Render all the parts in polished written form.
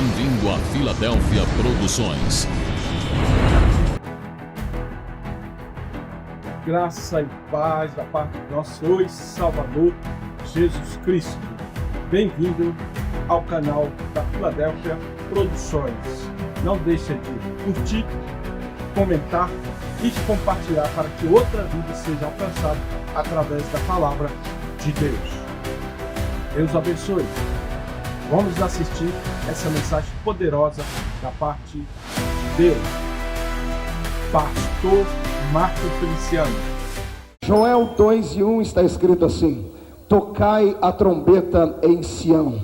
Bem-vindo a Filadélfia Produções. Graça e paz da parte do nosso Senhor e Salvador Jesus Cristo. Bem-vindo ao canal da Filadélfia Produções. Não deixe de curtir, comentar e compartilhar para que outra vida seja alcançada através da palavra de Deus. Deus abençoe. Vamos assistir essa mensagem poderosa da parte de Deus. Pastor Marco Feliciano. Joel 2:1 está escrito assim: tocai a trombeta em Sião,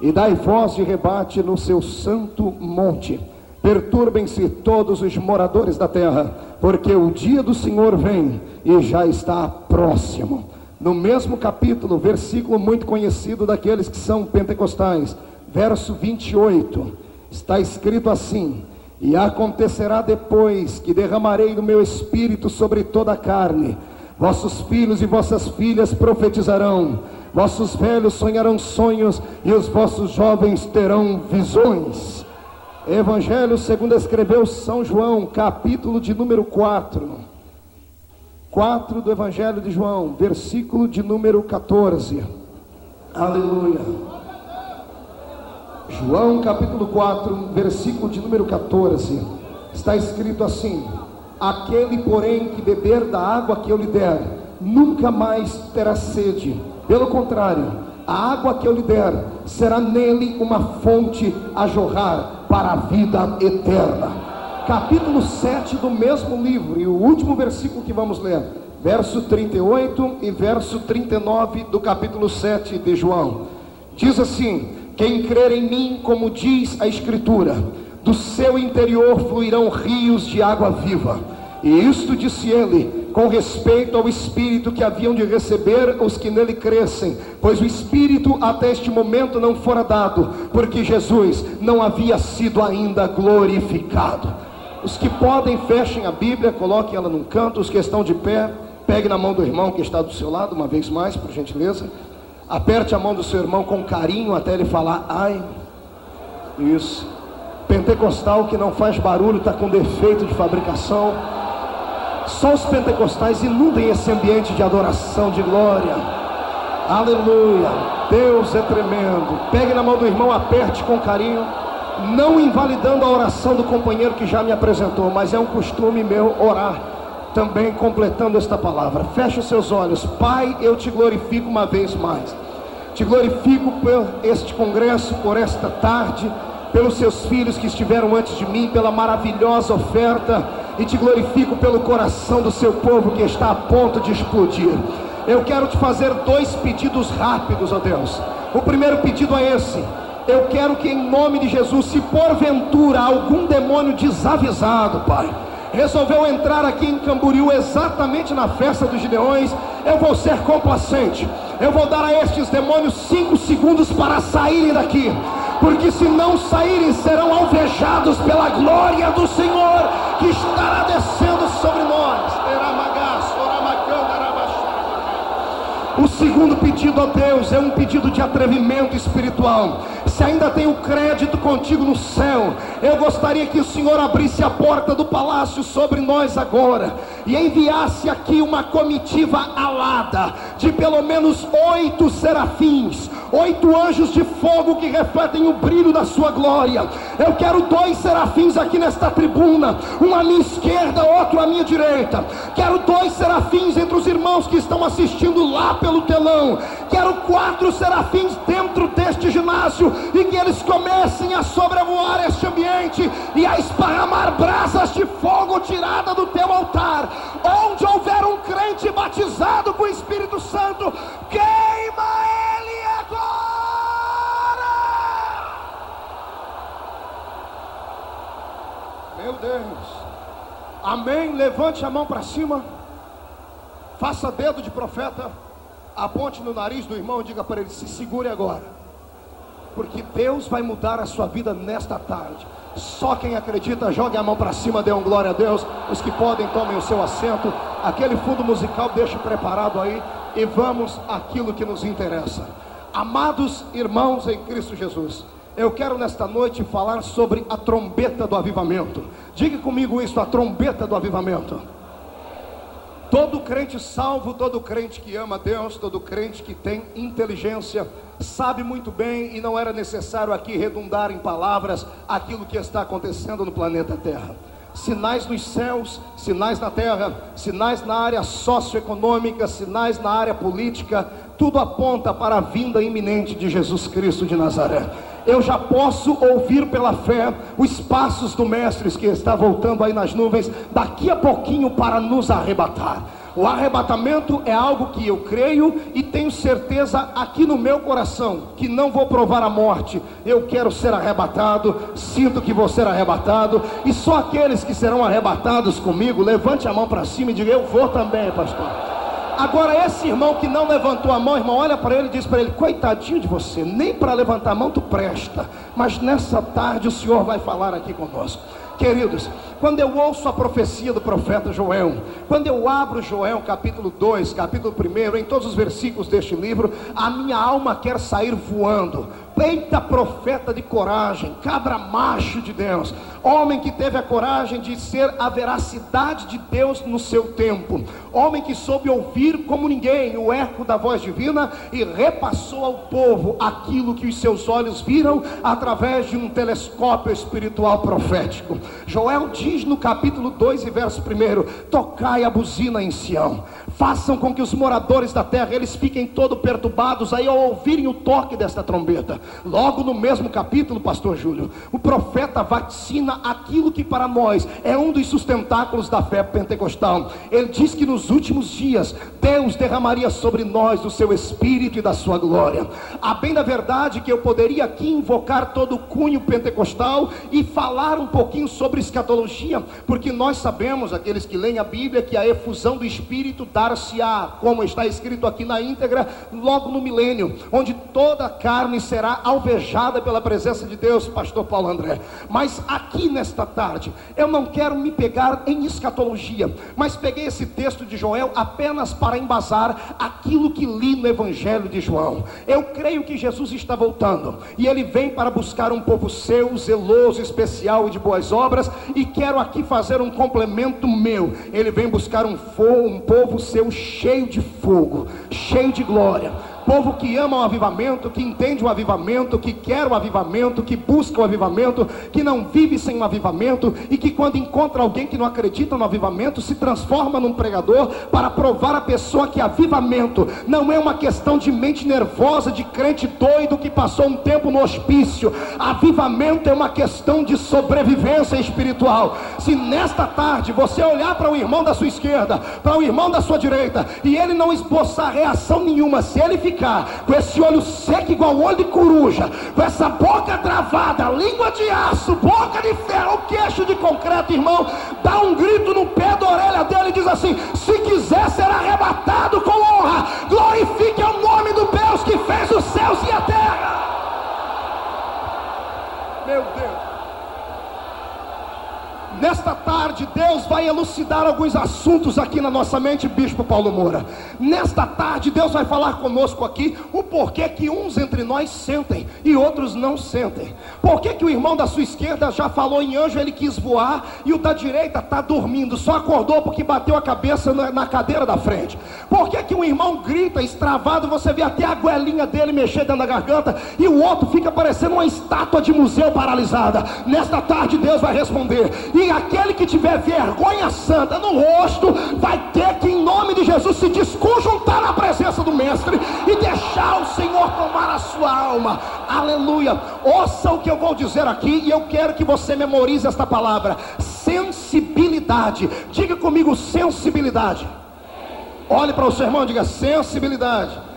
e dai voz de rebate no seu santo monte. Perturbem-se todos os moradores da terra, porque o dia do Senhor vem e já está próximo. No mesmo capítulo, versículo muito conhecido daqueles que são pentecostais, verso 28, está escrito assim: e acontecerá depois que derramarei do meu espírito sobre toda a carne, vossos filhos e vossas filhas profetizarão, vossos velhos sonharão sonhos, e os vossos jovens terão visões. Evangelho segundo escreveu São João, capítulo de número 4 do Evangelho de João, versículo de número 14. Aleluia. João capítulo 4, versículo de número 14, está escrito assim: aquele porém que beber da água que eu lhe der, nunca mais terá sede. Pelo contrário, a água que eu lhe der será nele uma fonte a jorrar para a vida eterna. Capítulo 7 do mesmo livro, e o último versículo que vamos ler, verso 38 e verso 39 do capítulo 7 de João, diz assim: quem crer em mim, como diz a Escritura, do seu interior fluirão rios de água viva. E isto disse ele com respeito ao Espírito que haviam de receber os que nele crescem, pois o Espírito até este momento não fora dado, porque Jesus não havia sido ainda glorificado. Os que podem, fechem a Bíblia, coloquem ela num canto. Os que estão de pé, pegue na mão do irmão que está do seu lado, uma vez mais, por gentileza. Aperte a mão do seu irmão com carinho até ele falar ai. Isso. Pentecostal que não faz barulho está com defeito de fabricação. Só os pentecostais inundem esse ambiente de adoração, de glória. Aleluia. Deus é tremendo. Pegue na mão do irmão, aperte com carinho, não invalidando a oração do companheiro que já me apresentou, mas é um costume meu orar também completando esta palavra. Feche os seus olhos. Pai, eu te glorifico uma vez mais. Te glorifico por este congresso, por esta tarde, pelos seus filhos que estiveram antes de mim, pela maravilhosa oferta, e te glorifico pelo coração do seu povo que está a ponto de explodir. Eu quero te fazer dois pedidos rápidos, ó Deus. O primeiro pedido é esse: eu quero que em nome de Jesus, se porventura algum demônio desavisado, Pai, resolveu entrar aqui em Camboriú exatamente na festa dos Gideões, eu vou ser complacente. Eu vou dar a estes demônios 5 segundos para saírem daqui, porque se não saírem serão alvejados pela glória do Senhor que estará descendo sobre nós. O segundo pedido a Deus é um pedido de atrevimento espiritual. Se ainda tenho crédito contigo no céu, eu gostaria que o Senhor abrisse a porta do palácio sobre nós agora e enviasse aqui uma comitiva alada de pelo menos 8 serafins, 8 anjos de fogo que refletem o brilho da sua glória. Eu quero 2 serafins aqui nesta tribuna, um à minha esquerda, outro à minha direita. Quero 2 serafins entre os irmãos que estão assistindo lá pelo telão. Quero 4 serafins dentro deste ginásio, e que eles comecem a sobrevoar este ambiente e a esparramar brasas de fogo tirada do teu altar. Onde houver um crente batizado com o Espírito Santo, queima ele agora. Meu Deus. Amém. Levante a mão para cima, faça dedo de profeta, aponte no nariz do irmão e diga para ele: se segure agora, porque Deus vai mudar a sua vida nesta tarde. Só quem acredita, jogue a mão para cima, dê um glória a Deus. Os que podem, tomem o seu assento. Aquele fundo musical deixe preparado aí, e vamos àquilo que nos interessa. Amados irmãos em Cristo Jesus, Eu quero nesta noite falar sobre a trombeta do avivamento. Diga comigo isso, a trombeta do avivamento. Todo crente salvo, todo crente que ama Deus, todo crente que tem inteligência, sabe muito bem, e não era necessário aqui redundar em palavras, aquilo que está acontecendo no planeta Terra. Sinais nos céus, sinais na terra, sinais na área socioeconômica, sinais na área política, tudo aponta para a vinda iminente de Jesus Cristo de Nazaré. Eu já posso ouvir pela fé os passos do Mestre que está voltando aí nas nuvens, daqui a pouquinho para nos arrebatar. O arrebatamento é algo que eu creio e tenho certeza aqui no meu coração, que não vou provar a morte. Eu quero ser arrebatado, sinto que vou ser arrebatado, e só aqueles que serão arrebatados comigo, levante a mão para cima e diga: eu vou também, pastor. Agora esse irmão que não levantou a mão, irmão, olha para ele e diz para ele: coitadinho de você, nem para levantar a mão tu presta, mas nessa tarde o Senhor vai falar aqui conosco. Queridos, quando eu ouço a profecia do profeta Joel, quando eu abro Joel capítulo 2, capítulo 1, em todos os versículos deste livro, a minha alma quer sair voando. Eita, profeta de coragem, cabra macho de Deus, homem que teve a coragem de ser a veracidade de Deus no seu tempo, homem que soube ouvir como ninguém o eco da voz divina e repassou ao povo aquilo que os seus olhos viram através de um telescópio espiritual profético. Joel diz no capítulo 2 e verso 1: tocai a buzina em Sião, façam com que os moradores da terra eles fiquem todo perturbados aí ao ouvirem o toque desta trombeta. Logo no mesmo capítulo, pastor Júlio, o profeta vaticina aquilo que para nós é um dos sustentáculos da fé pentecostal. Ele diz que nos últimos dias Deus derramaria sobre nós do seu Espírito e da sua glória. A bem da verdade que eu poderia aqui invocar todo o cunho pentecostal e falar um pouquinho sobre escatologia, porque nós sabemos, aqueles que leem a Bíblia, que a efusão do Espírito dar-se-á, como está escrito aqui na íntegra, logo no milênio, onde toda a carne será alvejada pela presença de Deus, pastor Paulo André. Mas aqui nesta tarde, eu não quero me pegar em escatologia, mas peguei esse texto de Joel apenas para embasar aquilo que li no Evangelho de João. Eu creio que Jesus está voltando, e Ele vem para buscar um povo seu, zeloso, especial e de boas obras, e quero aqui fazer um complemento meu. Ele vem buscar um povo seu cheio de fogo, cheio de glória, povo que ama o avivamento, que entende o avivamento, que quer o avivamento, que busca o avivamento, que não vive sem o avivamento, e que quando encontra alguém que não acredita no avivamento, se transforma num pregador para provar a pessoa que avivamento não é uma questão de mente nervosa, de crente doido que passou um tempo no hospício. Avivamento é uma questão de sobrevivência espiritual. Se nesta tarde você olhar para o irmão da sua esquerda, para o irmão da sua direita, e ele não esboçar reação nenhuma, se ele ficar com esse olho seco igual olho de coruja, com essa boca travada, língua de aço, boca de ferro, queixo de concreto, irmão, dá um grito no pé da orelha dele e diz assim: se quiser ser arrebatado com honra, glorifique o nome do Deus que fez os céus e a terra. Meu Deus, nesta tarde Deus vai elucidar alguns assuntos aqui na nossa mente, Bispo Paulo Moura. Nesta tarde Deus vai falar conosco aqui o porquê que uns entre nós sentem e outros não sentem. Porquê que o irmão da sua esquerda já falou em anjo, ele quis voar, e o da direita está dormindo, só acordou porque bateu a cabeça na cadeira da frente. Porquê que um irmão grita extravado, você vê até a goelinha dele mexer dentro da garganta, e o outro fica parecendo uma estátua de museu paralisada? Nesta tarde Deus vai responder, e aquele que tiver vergonha santa no rosto vai ter que, em nome de Jesus, se desconjuntar na presença do Mestre e deixar o Senhor tomar a sua alma. Aleluia. Ouça o que eu vou dizer aqui, e eu quero que você memorize esta palavra: sensibilidade. Diga comigo: sensibilidade. Olhe para o seu irmão e diga: sensibilidade.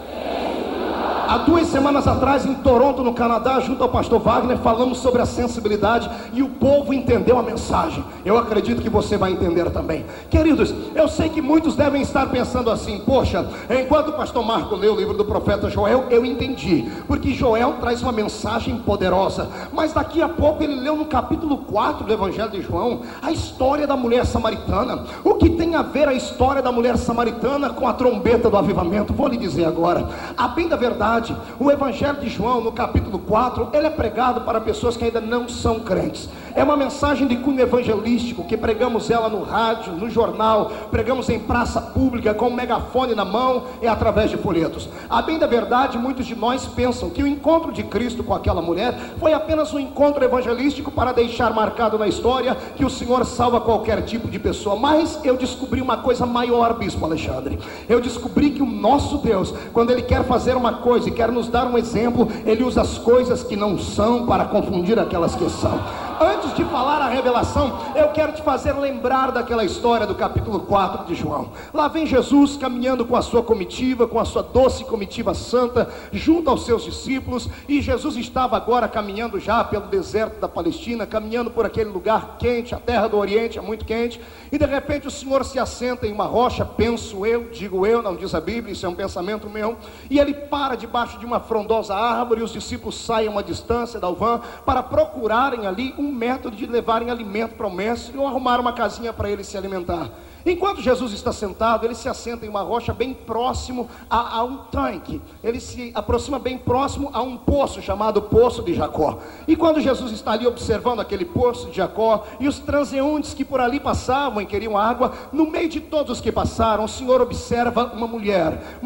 Há 2 semanas atrás, em Toronto, no Canadá, junto ao pastor Wagner, falamos sobre a sensibilidade, e o povo entendeu a mensagem. Eu acredito que você vai entender também. Queridos, eu sei que muitos devem estar pensando assim: poxa, enquanto o pastor Marco leu o livro do profeta Joel, eu entendi, porque Joel traz uma mensagem poderosa. Mas daqui a pouco ele leu no capítulo 4 do Evangelho de João a história da mulher samaritana. O que tem a ver a história da mulher samaritana com a trombeta do avivamento? Vou lhe dizer agora. A bem da verdade, verdade, o Evangelho de João, no capítulo 4, ele é pregado para pessoas que ainda não são crentes. É uma mensagem de cunho evangelístico, que pregamos ela no rádio, no jornal, pregamos em praça pública, com um megafone na mão e através de folhetos. A bem da verdade, muitos de nós pensam que o encontro de Cristo com aquela mulher foi apenas um encontro evangelístico para deixar marcado na história que o Senhor salva qualquer tipo de pessoa. Mas eu descobri uma coisa maior, Bispo Alexandre. Eu descobri que o nosso Deus, quando Ele quer fazer uma coisa e quer nos dar um exemplo, Ele usa as coisas que não são para confundir aquelas que são. Antes de falar a revelação, eu quero te fazer lembrar daquela história do capítulo 4 de João. Lá vem Jesus caminhando com a sua comitiva, com a sua doce comitiva santa, junto aos seus discípulos. E Jesus estava agora caminhando já pelo deserto da Palestina, caminhando por aquele lugar quente, a terra do Oriente é muito quente. E de repente o Senhor se assenta em uma rocha, penso eu, digo eu, não diz a Bíblia, isso é um pensamento meu. E Ele para debaixo de uma frondosa árvore, e os discípulos saem a uma distância da alvã para procurarem ali um método de levarem alimento para o mestre, ou arrumar uma casinha para ele se alimentar. Enquanto Jesus está sentado, ele se assenta em uma rocha bem próximo a um tanque. Ele se aproxima bem próximo a um poço chamado Poço de Jacó. E quando Jesus está ali observando aquele Poço de Jacó, e os transeuntes que por ali passavam e queriam água, no meio de todos os que passaram, o Senhor observa uma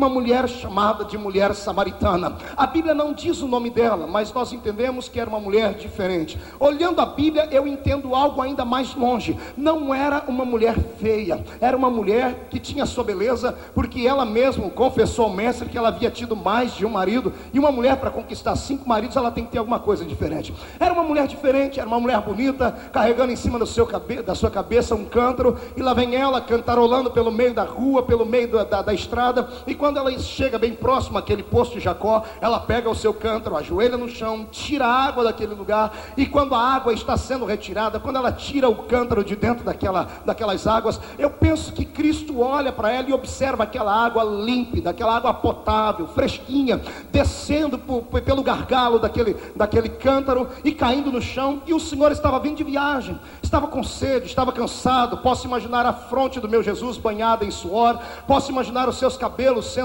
mulher chamada de mulher samaritana. A Bíblia não diz o nome dela, mas nós entendemos que era uma mulher diferente. Olhando a Bíblia, eu entendo algo ainda mais longe. Não era uma mulher feia, era uma mulher que tinha sua beleza, porque ela mesma confessou ao mestre que ela havia tido mais de um marido. E uma mulher, para conquistar 5 maridos, ela tem que ter alguma coisa diferente. Era uma mulher diferente, era uma mulher bonita, carregando em cima da sua cabeça um cântaro. E lá vem ela cantarolando pelo meio da rua, pelo meio da estrada. E quando ela chega bem próximo àquele poço de Jacó, ela pega o seu cântaro, ajoelha no chão, tira a água daquele lugar. E quando a água está sendo retirada, quando ela tira o cântaro de dentro daquelas águas, eu penso que Cristo olha para ela e observa aquela água límpida, aquela água potável, fresquinha, descendo pelo gargalo daquele cântaro e caindo no chão. E o Senhor estava vindo de viagem, estava com sede, estava cansado. Posso imaginar a fronte do meu Jesus banhada em suor, posso imaginar os seus cabelos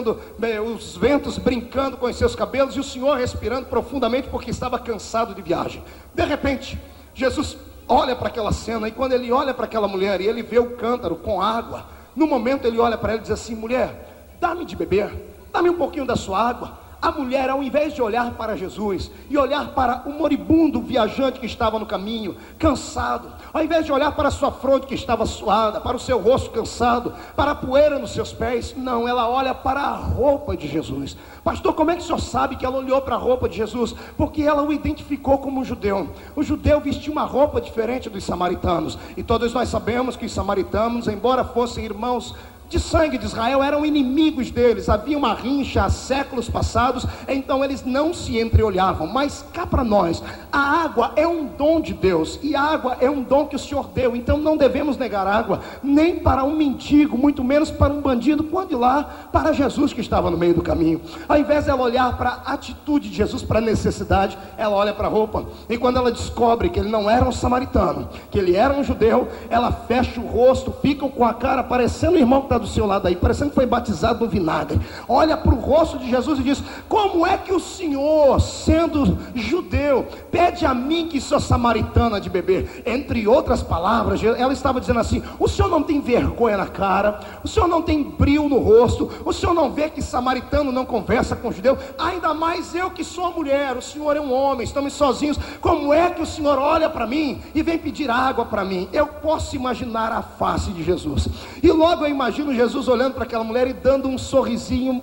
os ventos brincando com os seus cabelos, e o Senhor respirando profundamente porque estava cansado de viagem. De repente, Jesus olha para aquela cena, e quando ele olha para aquela mulher e ele vê o cântaro com água, no momento ele olha para ela e diz assim: mulher, dá-me de beber, dá-me um pouquinho da sua água. A mulher, ao invés de olhar para Jesus e olhar para o moribundo viajante que estava no caminho, cansado, ao invés de olhar para a sua fronte que estava suada, para o seu rosto cansado, para a poeira nos seus pés, não, ela olha para a roupa de Jesus. Pastor, como é que o senhor sabe que ela olhou para a roupa de Jesus? Porque ela o identificou como um judeu. O judeu vestia uma roupa diferente dos samaritanos, e todos nós sabemos que os samaritanos, embora fossem irmãos de sangue de Israel, eram inimigos deles, havia uma rincha há séculos passados, então eles não se entreolhavam. Mas cá para nós, a água é um dom de Deus, e a água é um dom que o Senhor deu, então não devemos negar água, nem para um mendigo, muito menos para um bandido. Pode ir lá para Jesus que estava no meio do caminho. Ao invés dela olhar para a atitude de Jesus, para a necessidade, ela olha para a roupa, e quando ela descobre que ele não era um samaritano, que ele era um judeu, ela fecha o rosto, fica com a cara parecendo o irmão que está do seu lado aí, parecendo que foi batizado no vinagre. Olha para o rosto de Jesus e diz: como é que o Senhor, sendo judeu, pede a mim, que sou samaritana, de beber? Entre outras palavras, ela estava dizendo assim: o Senhor não tem vergonha na cara? O Senhor não tem brilho no rosto? O Senhor não vê que samaritano não conversa com judeu? Ainda mais eu que sou mulher, o Senhor é um homem, estamos sozinhos. Como é que o Senhor olha para mim e vem pedir água para mim? Eu posso imaginar a face de Jesus, e logo eu imagino Jesus olhando para aquela mulher e dando um sorrisinho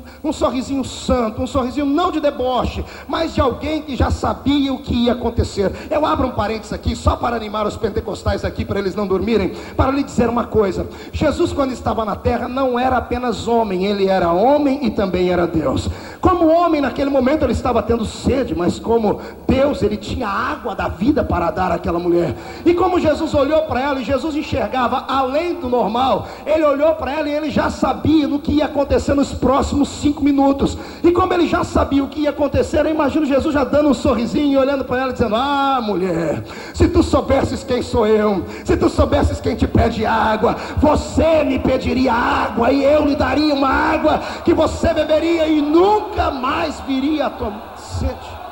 santo, um sorrisinho não de deboche, mas de alguém que já sabia o que ia acontecer. Eu abro um parênteses aqui, só para animar os pentecostais aqui, para eles não dormirem, para lhe dizer uma coisa: Jesus, quando estava na terra, não era apenas homem, ele era homem e também era Deus. Como homem, naquele momento ele estava tendo sede, mas como Deus, ele tinha água da vida para dar àquela mulher. E como Jesus olhou para ela, e Jesus enxergava além do normal, ele olhou para ela e ele já sabia no que ia acontecer nos próximos 5 minutos. E como ele já sabia o que ia acontecer, eu imagino Jesus já dando um sorrisinho e olhando para ela dizendo: ah, mulher, se tu soubesses quem sou eu, se tu soubesses quem te pede água, você me pediria água, e eu lhe daria uma água que você beberia e nunca nunca mais viria a tomar sede.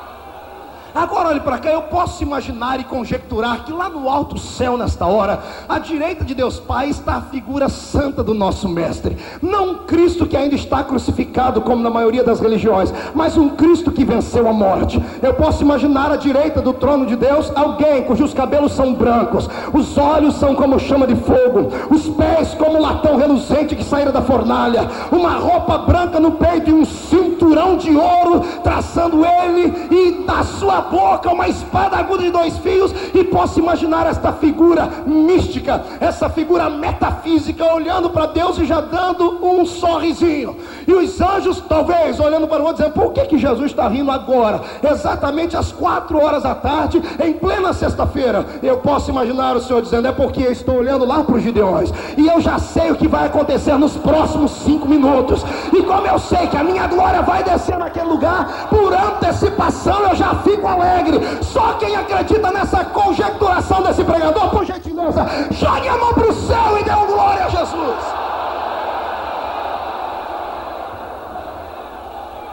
Agora olhe para cá, eu posso imaginar e conjecturar que lá no alto céu nesta hora, à direita de Deus Pai, está a figura santa do nosso Mestre. Não um Cristo que ainda está crucificado como na maioria das religiões, mas um Cristo que venceu a morte. Eu posso imaginar à direita do trono de Deus alguém cujos cabelos são brancos, os olhos são como chama de fogo, os pés como latão reluzente que saíra da fornalha, uma roupa branca no peito e um cinturão de ouro traçando ele, e da sua boca uma espada aguda de 2 fios. E posso imaginar esta figura mística, essa figura metafísica olhando para Deus e já dando um sorrisinho, e os anjos talvez olhando para o outro dizendo: por que Jesus está rindo agora, exatamente às 4 horas da tarde, em plena sexta-feira? Eu posso imaginar o Senhor dizendo: é porque eu estou olhando lá para os Gideões, e eu já sei o que vai acontecer nos próximos 5 minutos, e como eu sei que a minha glória vai descer naquele lugar, por antecipação eu já fico alegre. Só quem acredita nessa conjecturação desse pregador, por gentileza, jogue a mão para o céu e dê glória a Jesus.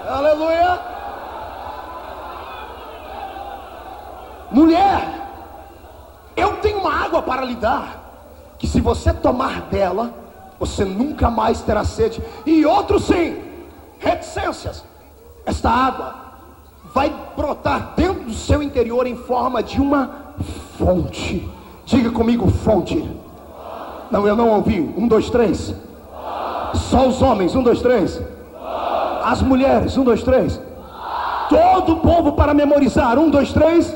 Aleluia. Mulher, eu tenho uma água para lhe dar, que se você tomar dela, você nunca mais terá sede. E outro sim, reticências. Esta água vai brotar dentro do seu interior em forma de uma fonte. Diga comigo: fonte. Não, eu não ouvi. 1, 2, 3. Só os homens. 1, 2, 3. As mulheres. 1, 2, 3. Todo o povo para memorizar. 1, 2, 3.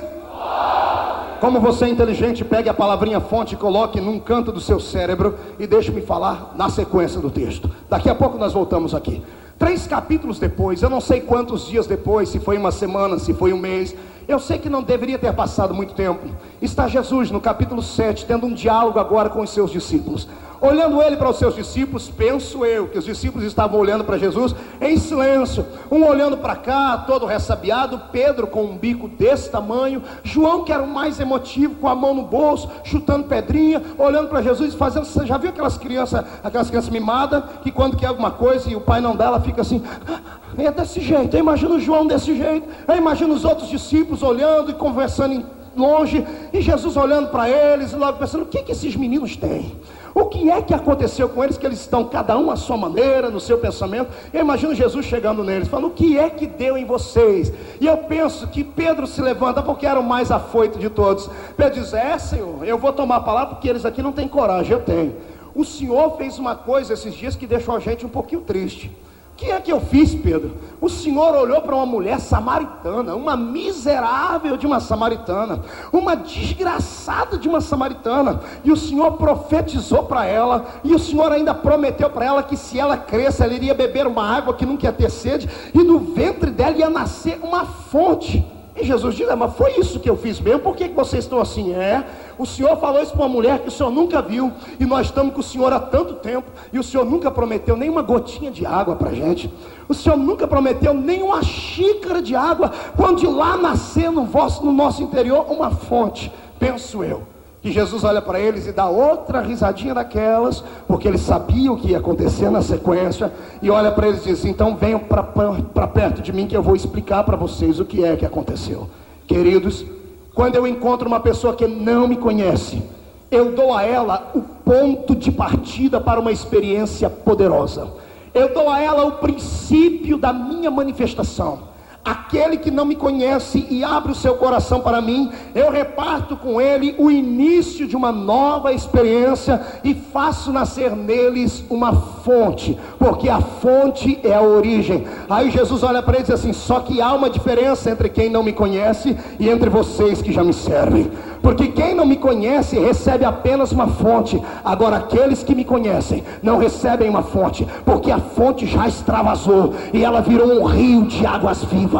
Como você é inteligente, pegue a palavrinha fonte e coloque num canto do seu cérebro e deixe-me falar na sequência do texto. Daqui a pouco nós voltamos aqui. 3 capítulos depois, eu não sei quantos dias depois, se foi uma semana, se foi um mês, eu sei que não deveria ter passado muito tempo, está Jesus no capítulo 7, tendo um diálogo agora com os seus discípulos. Olhando ele para os seus discípulos, penso eu que os discípulos estavam olhando para Jesus em silêncio, um olhando para cá, todo ressabiado, Pedro com um bico desse tamanho, João que era o mais emotivo, com a mão no bolso, chutando pedrinha, olhando para Jesus e fazendo. Você já viu aquelas crianças mimadas, que quando quer alguma coisa e o pai não dá, ela fica assim, é desse jeito. Eu imagino o João desse jeito, eu imagino os outros discípulos olhando e conversando longe, e Jesus olhando para eles e logo pensando: o que esses meninos têm? O que é que aconteceu com eles, que eles estão cada um à sua maneira, no seu pensamento? Eu imagino Jesus chegando neles, falando: o que é que deu em vocês? E eu penso que Pedro se levanta, porque era o mais afoito de todos. Pedro diz: Senhor, eu vou tomar a palavra, porque eles aqui não têm coragem. Eu tenho. O Senhor fez uma coisa esses dias que deixou a gente um pouquinho triste. O que é que eu fiz, Pedro? O Senhor olhou para uma mulher samaritana, uma miserável de uma samaritana, uma desgraçada de uma samaritana, e o Senhor profetizou para ela, e o Senhor ainda prometeu para ela que se ela cresce, ela iria beber uma água que nunca ia ter sede, e no ventre dela ia nascer uma fonte. E Jesus diz: mas foi isso que eu fiz mesmo? Por que vocês estão assim? O Senhor falou isso para uma mulher que o Senhor nunca viu, e nós estamos com o Senhor há tanto tempo, e o Senhor nunca prometeu nem uma gotinha de água para a gente. O Senhor nunca prometeu nem uma xícara de água, quando de lá nascer no nosso interior uma fonte. Penso eu que Jesus olha para eles e dá outra risadinha daquelas, porque ele sabia o que ia acontecer na sequência, e olha para eles e diz: então venham para perto de mim, que eu vou explicar para vocês o que é que aconteceu. Queridos, quando eu encontro uma pessoa que não me conhece, eu dou a ela o ponto de partida para uma experiência poderosa. Eu dou a ela o princípio da minha manifestação. Aquele que não me conhece e abre o seu coração para mim, eu reparto com ele o início de uma nova experiência e faço nascer neles uma fonte, porque a fonte é a origem. Aí Jesus olha para ele e diz assim: só que há uma diferença entre quem não me conhece e entre vocês que já me servem, porque quem não me conhece recebe apenas uma fonte, agora aqueles que me conhecem não recebem uma fonte, porque a fonte já extravasou e ela virou um rio de águas vivas,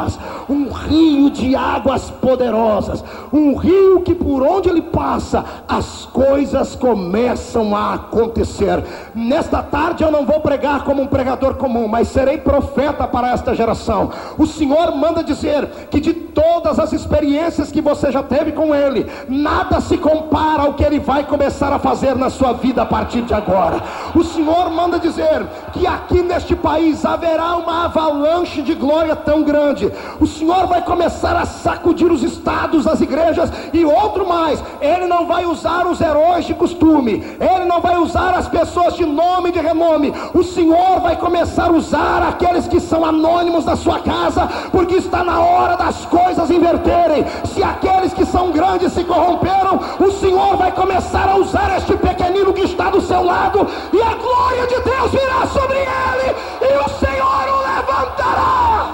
um rio de águas poderosas, um rio que por onde ele passa, as coisas começam a acontecer. Nesta tarde eu não vou pregar como um pregador comum, mas serei profeta para esta geração. O Senhor manda dizer que de todas as experiências que você já teve com ele, nada se compara ao que Ele vai começar a fazer na sua vida a partir de agora. O Senhor manda dizer que aqui neste país haverá uma avalanche de glória tão grande. O Senhor vai começar a sacudir os estados, as igrejas, e outro mais, Ele não vai usar os heróis de costume, Ele não vai usar as pessoas de nome e de renome. O Senhor vai começar a usar aqueles que são anônimos da sua casa, porque está na hora das coisas inverterem. Se aqueles que são grandes se corromperam, o Senhor vai começar a usar este pequenino que está do seu lado, e a glória de Deus virá sobre ele, e o Senhor o levantará.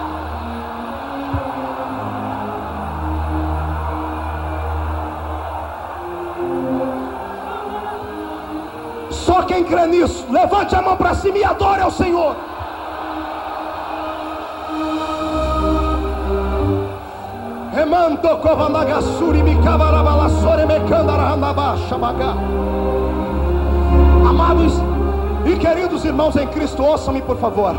Só quem crê nisso, levante a mão para cima e adore ao Senhor. Amados e queridos irmãos em Cristo, ouçam-me por favor.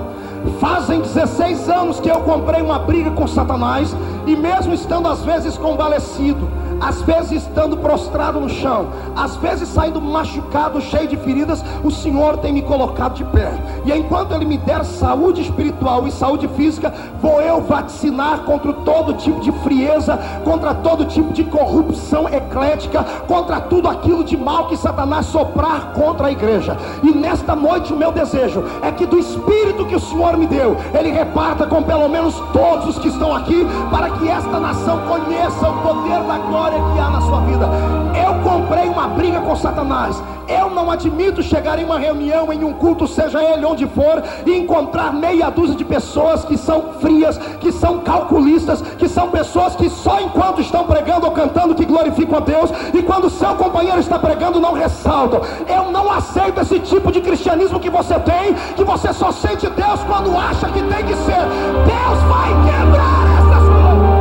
Fazem 16 anos que eu comprei uma briga com Satanás, e mesmo estando às vezes convalescido, às vezes estando prostrado no chão, às vezes saindo machucado, cheio de feridas, o Senhor tem me colocado de pé. E enquanto Ele me der saúde espiritual e saúde física, vou eu vaticinar contra todo tipo de frieza, contra todo tipo de corrupção eclética, contra tudo aquilo de mal que Satanás soprar contra a igreja. E nesta noite o meu desejo é que do Espírito que o Senhor me deu, Ele reparta com pelo menos todos os que estão aqui, para que esta nação conheça o poder da glória que há na sua vida. Eu comprei uma briga com Satanás. Eu não admito chegar em uma reunião, em um culto, seja ele onde for, e encontrar meia dúzia de pessoas que são frias, que são calculistas, que são pessoas que só enquanto estão pregando ou cantando que glorificam a Deus, e quando o seu companheiro está pregando não ressaltam. Eu não aceito esse tipo de cristianismo que você tem, que você só sente Deus quando acha que tem que ser. Deus vai quebrar essas coisas.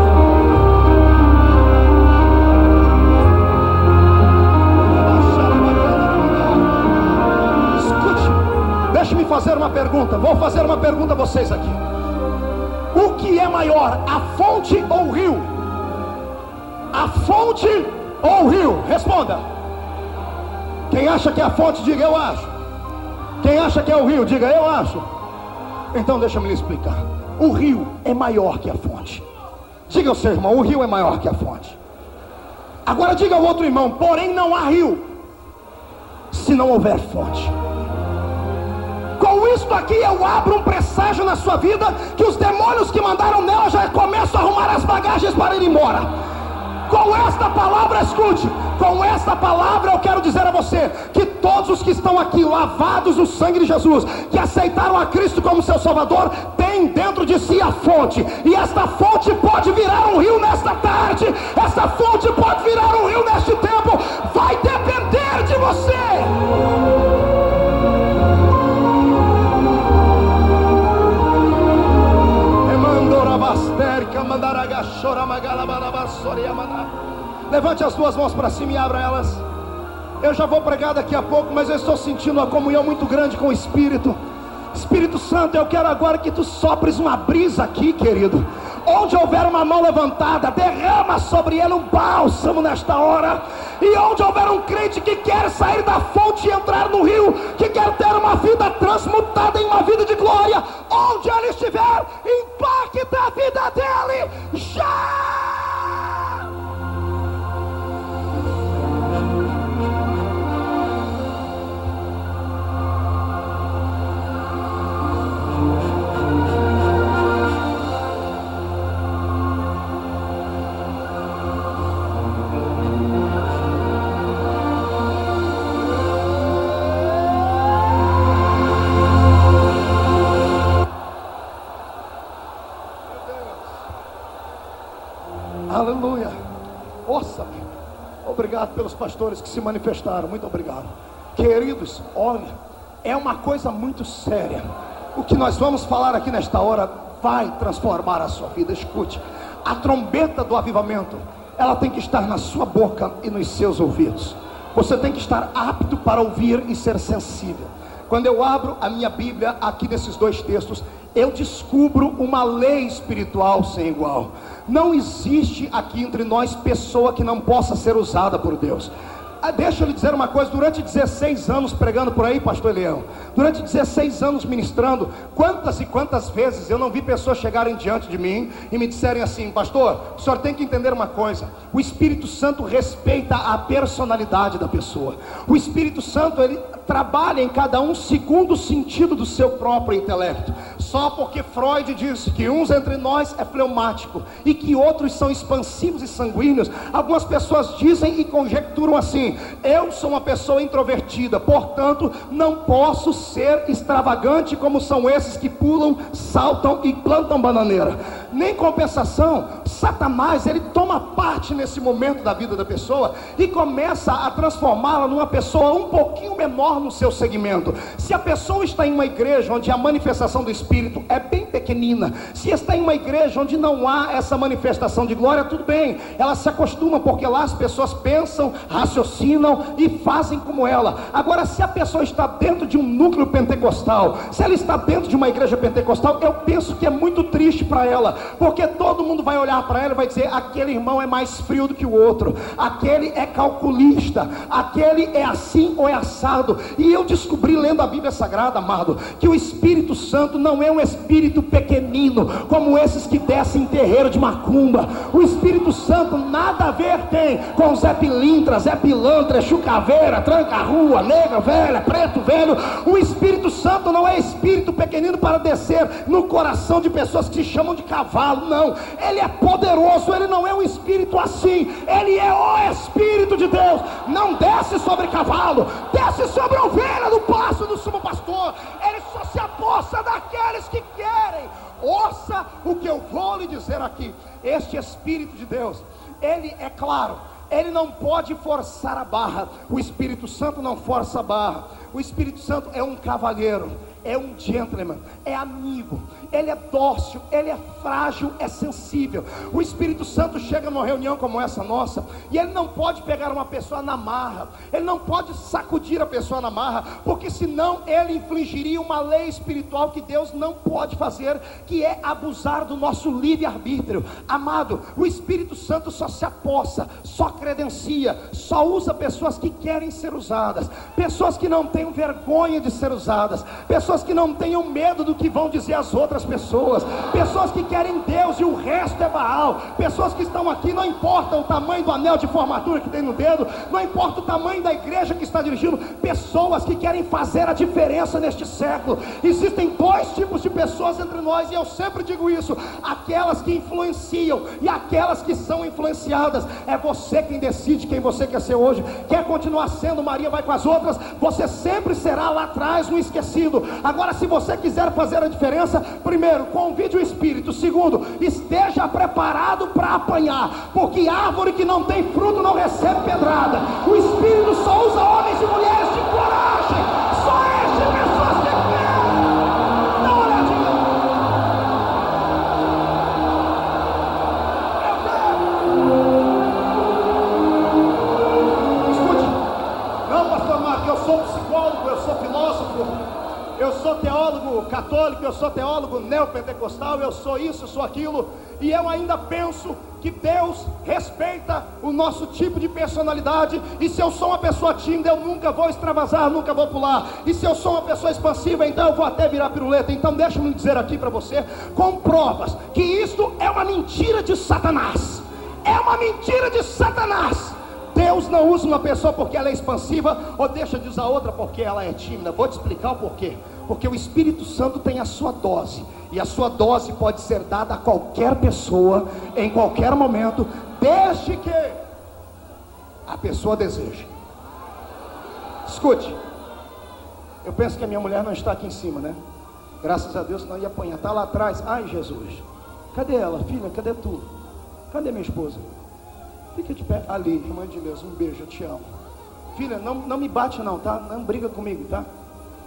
Deixe-me fazer uma pergunta. Vou fazer uma pergunta a vocês aqui. O que é maior, a fonte ou o rio? A fonte ou o rio? Responda. Quem acha que é a fonte, diga eu acho. Quem acha que é o rio, diga eu acho. Então deixa-me lhe explicar. O rio é maior que a fonte. Diga ao seu irmão, o rio é maior que a fonte. Agora diga ao outro irmão, porém não há rio se não houver fonte. Com isto aqui eu abro um presságio na sua vida, que os demônios que mandaram nela já começam a arrumar as bagagens para ir embora. Com esta palavra, escute, com esta palavra eu quero dizer a você, que todos os que estão aqui lavados no sangue de Jesus, que aceitaram a Cristo como seu Salvador, têm dentro de si a fonte, e esta fonte pode virar um rio nesta tarde, esta fonte pode virar um rio neste tempo, vai depender de você. Levante as duas mãos para cima e abra elas. Eu já vou pregar daqui a pouco, mas eu estou sentindo uma comunhão muito grande com o Espírito. Espírito Santo, eu quero agora que tu sopres uma brisa aqui, querido. Onde houver uma mão levantada, derrama sobre ele um bálsamo nesta hora. E onde houver um crente que quer sair da fonte e entrar no rio, que quer ter uma vida transmutada em uma vida de glória, onde ele estiver, impacta a vida dele já! Aleluia. Ouça-me. Obrigado pelos pastores que se manifestaram. Muito obrigado. Queridos, olha, é uma coisa muito séria. O que nós vamos falar aqui nesta hora vai transformar a sua vida. Escute, a trombeta do avivamento, ela tem que estar na sua boca e nos seus ouvidos. Você tem que estar apto para ouvir e ser sensível. Quando eu abro a minha Bíblia aqui nesses dois textos, eu descubro uma lei espiritual sem igual. Não existe aqui entre nós pessoa que não possa ser usada por Deus. Deixa eu lhe dizer uma coisa, durante 16 anos pregando por aí, pastor Leão, durante 16 anos ministrando, quantas e quantas vezes eu não vi pessoas chegarem diante de mim e me disserem assim: pastor, o senhor tem que entender uma coisa, o Espírito Santo respeita a personalidade da pessoa, o Espírito Santo, ele trabalha em cada um segundo o sentido do seu próprio intelecto. Só porque Freud disse que uns entre nós é fleumático e que outros são expansivos e sanguíneos, algumas pessoas dizem e conjecturam assim: eu sou uma pessoa introvertida, portanto não posso ser extravagante como são esses que pulam, saltam e plantam bananeira. Nem compensação, Satanás, ele toma parte nesse momento da vida da pessoa e começa a transformá-la numa pessoa um pouquinho menor no seu segmento. Se a pessoa está em uma igreja onde a manifestação do Espírito é bem pequenina, se está em uma igreja onde não há essa manifestação de glória, tudo bem, ela se acostuma, porque lá as pessoas pensam, raciocinam e fazem como ela. Agora, se a pessoa está dentro de um núcleo pentecostal, se ela está dentro de uma igreja pentecostal, eu penso que é muito triste para ela, porque todo mundo vai olhar para ela e vai dizer: aquele irmão é mais frio do que o outro, aquele é calculista, aquele é assim ou é assado. E eu descobri, lendo a Bíblia Sagrada, amado, que o Espírito Santo não é um espírito pequenino, como esses que descem em terreiro de macumba. O Espírito Santo nada a ver tem com Zé Pilintra, Zé Pilantra, Chucaveira, Tranca-Rua, Negra, Velha, Preto, Velho. O Espírito Santo não é espírito pequenino para descer no coração de pessoas que se chamam de cavalo, não. Ele é poderoso, ele não é um espírito assim, ele é o Espírito de Deus. Não desce sobre cavalo, desce sobre a ovelha do pasto do sumo pastor. Ele só se aposta daqueles que querem. Ouça o que eu vou lhe dizer aqui. Este Espírito de Deus, ele é claro, ele não pode forçar a barra. O Espírito Santo não força a barra. O Espírito Santo é um cavalheiro, é um gentleman, é amigo, ele é dócil, ele é frágil, é sensível. O Espírito Santo chega numa reunião como essa nossa, e ele não pode pegar uma pessoa na marra, ele não pode sacudir a pessoa na marra, porque senão ele infligiria uma lei espiritual que Deus não pode fazer, que é abusar do nosso livre-arbítrio. Amado, o Espírito Santo só se apossa, só credencia, só usa pessoas que querem ser usadas, pessoas que não tenham vergonha de ser usadas, pessoas que não tenham medo do que vão dizer as outras pessoas, pessoas que querem Deus e o resto é Baal, pessoas que estão aqui, não importa o tamanho do anel de formatura que tem no dedo, não importa o tamanho da igreja que está dirigindo, pessoas que querem fazer a diferença neste século. Existem dois tipos de pessoas entre nós, e eu sempre digo isso: aquelas que influenciam e aquelas que são influenciadas. É você quem decide quem você quer ser hoje. Quer continuar sendo Maria vai com as outras, você sempre será lá atrás no esquecido. Agora, se você quiser fazer a diferença, primeiro, convide o Espírito. Segundo, esteja preparado para apanhar, porque árvore que não tem fruto não recebe pedrada. O Espírito só usa homens e mulheres de coragem, só enche pessoas de fé. Dá uma olhadinha. Escute, não, pastor Marco, eu sou psicólogo, eu sou filósofo, eu sou teólogo católico, eu sou teólogo neopentecostal, eu sou isso, eu sou aquilo, e eu ainda penso que Deus respeita o nosso tipo de personalidade. E se eu sou uma pessoa tímida, eu nunca vou extravasar, nunca vou pular. E se eu sou uma pessoa expansiva, então eu vou até virar piruleta. Então deixa-me dizer aqui para você, com provas, que isto é uma mentira de Satanás. É uma mentira de Satanás. Deus não usa uma pessoa porque ela é expansiva, ou deixa de usar outra porque ela é tímida. Vou te explicar o porquê. Porque o Espírito Santo tem a sua dose, e a sua dose pode ser dada a qualquer pessoa, em qualquer momento, desde que a pessoa deseje. Escute, eu penso que a minha mulher não está aqui em cima, né? Graças a Deus, senão ia apanhar. Está lá atrás. Ai, Jesus, cadê ela, filha? Cadê tu? Cadê minha esposa? Fica de pé. Ali, irmã de Deus, um beijo, eu te amo. Filha, não me bate não, tá? Não briga comigo, tá?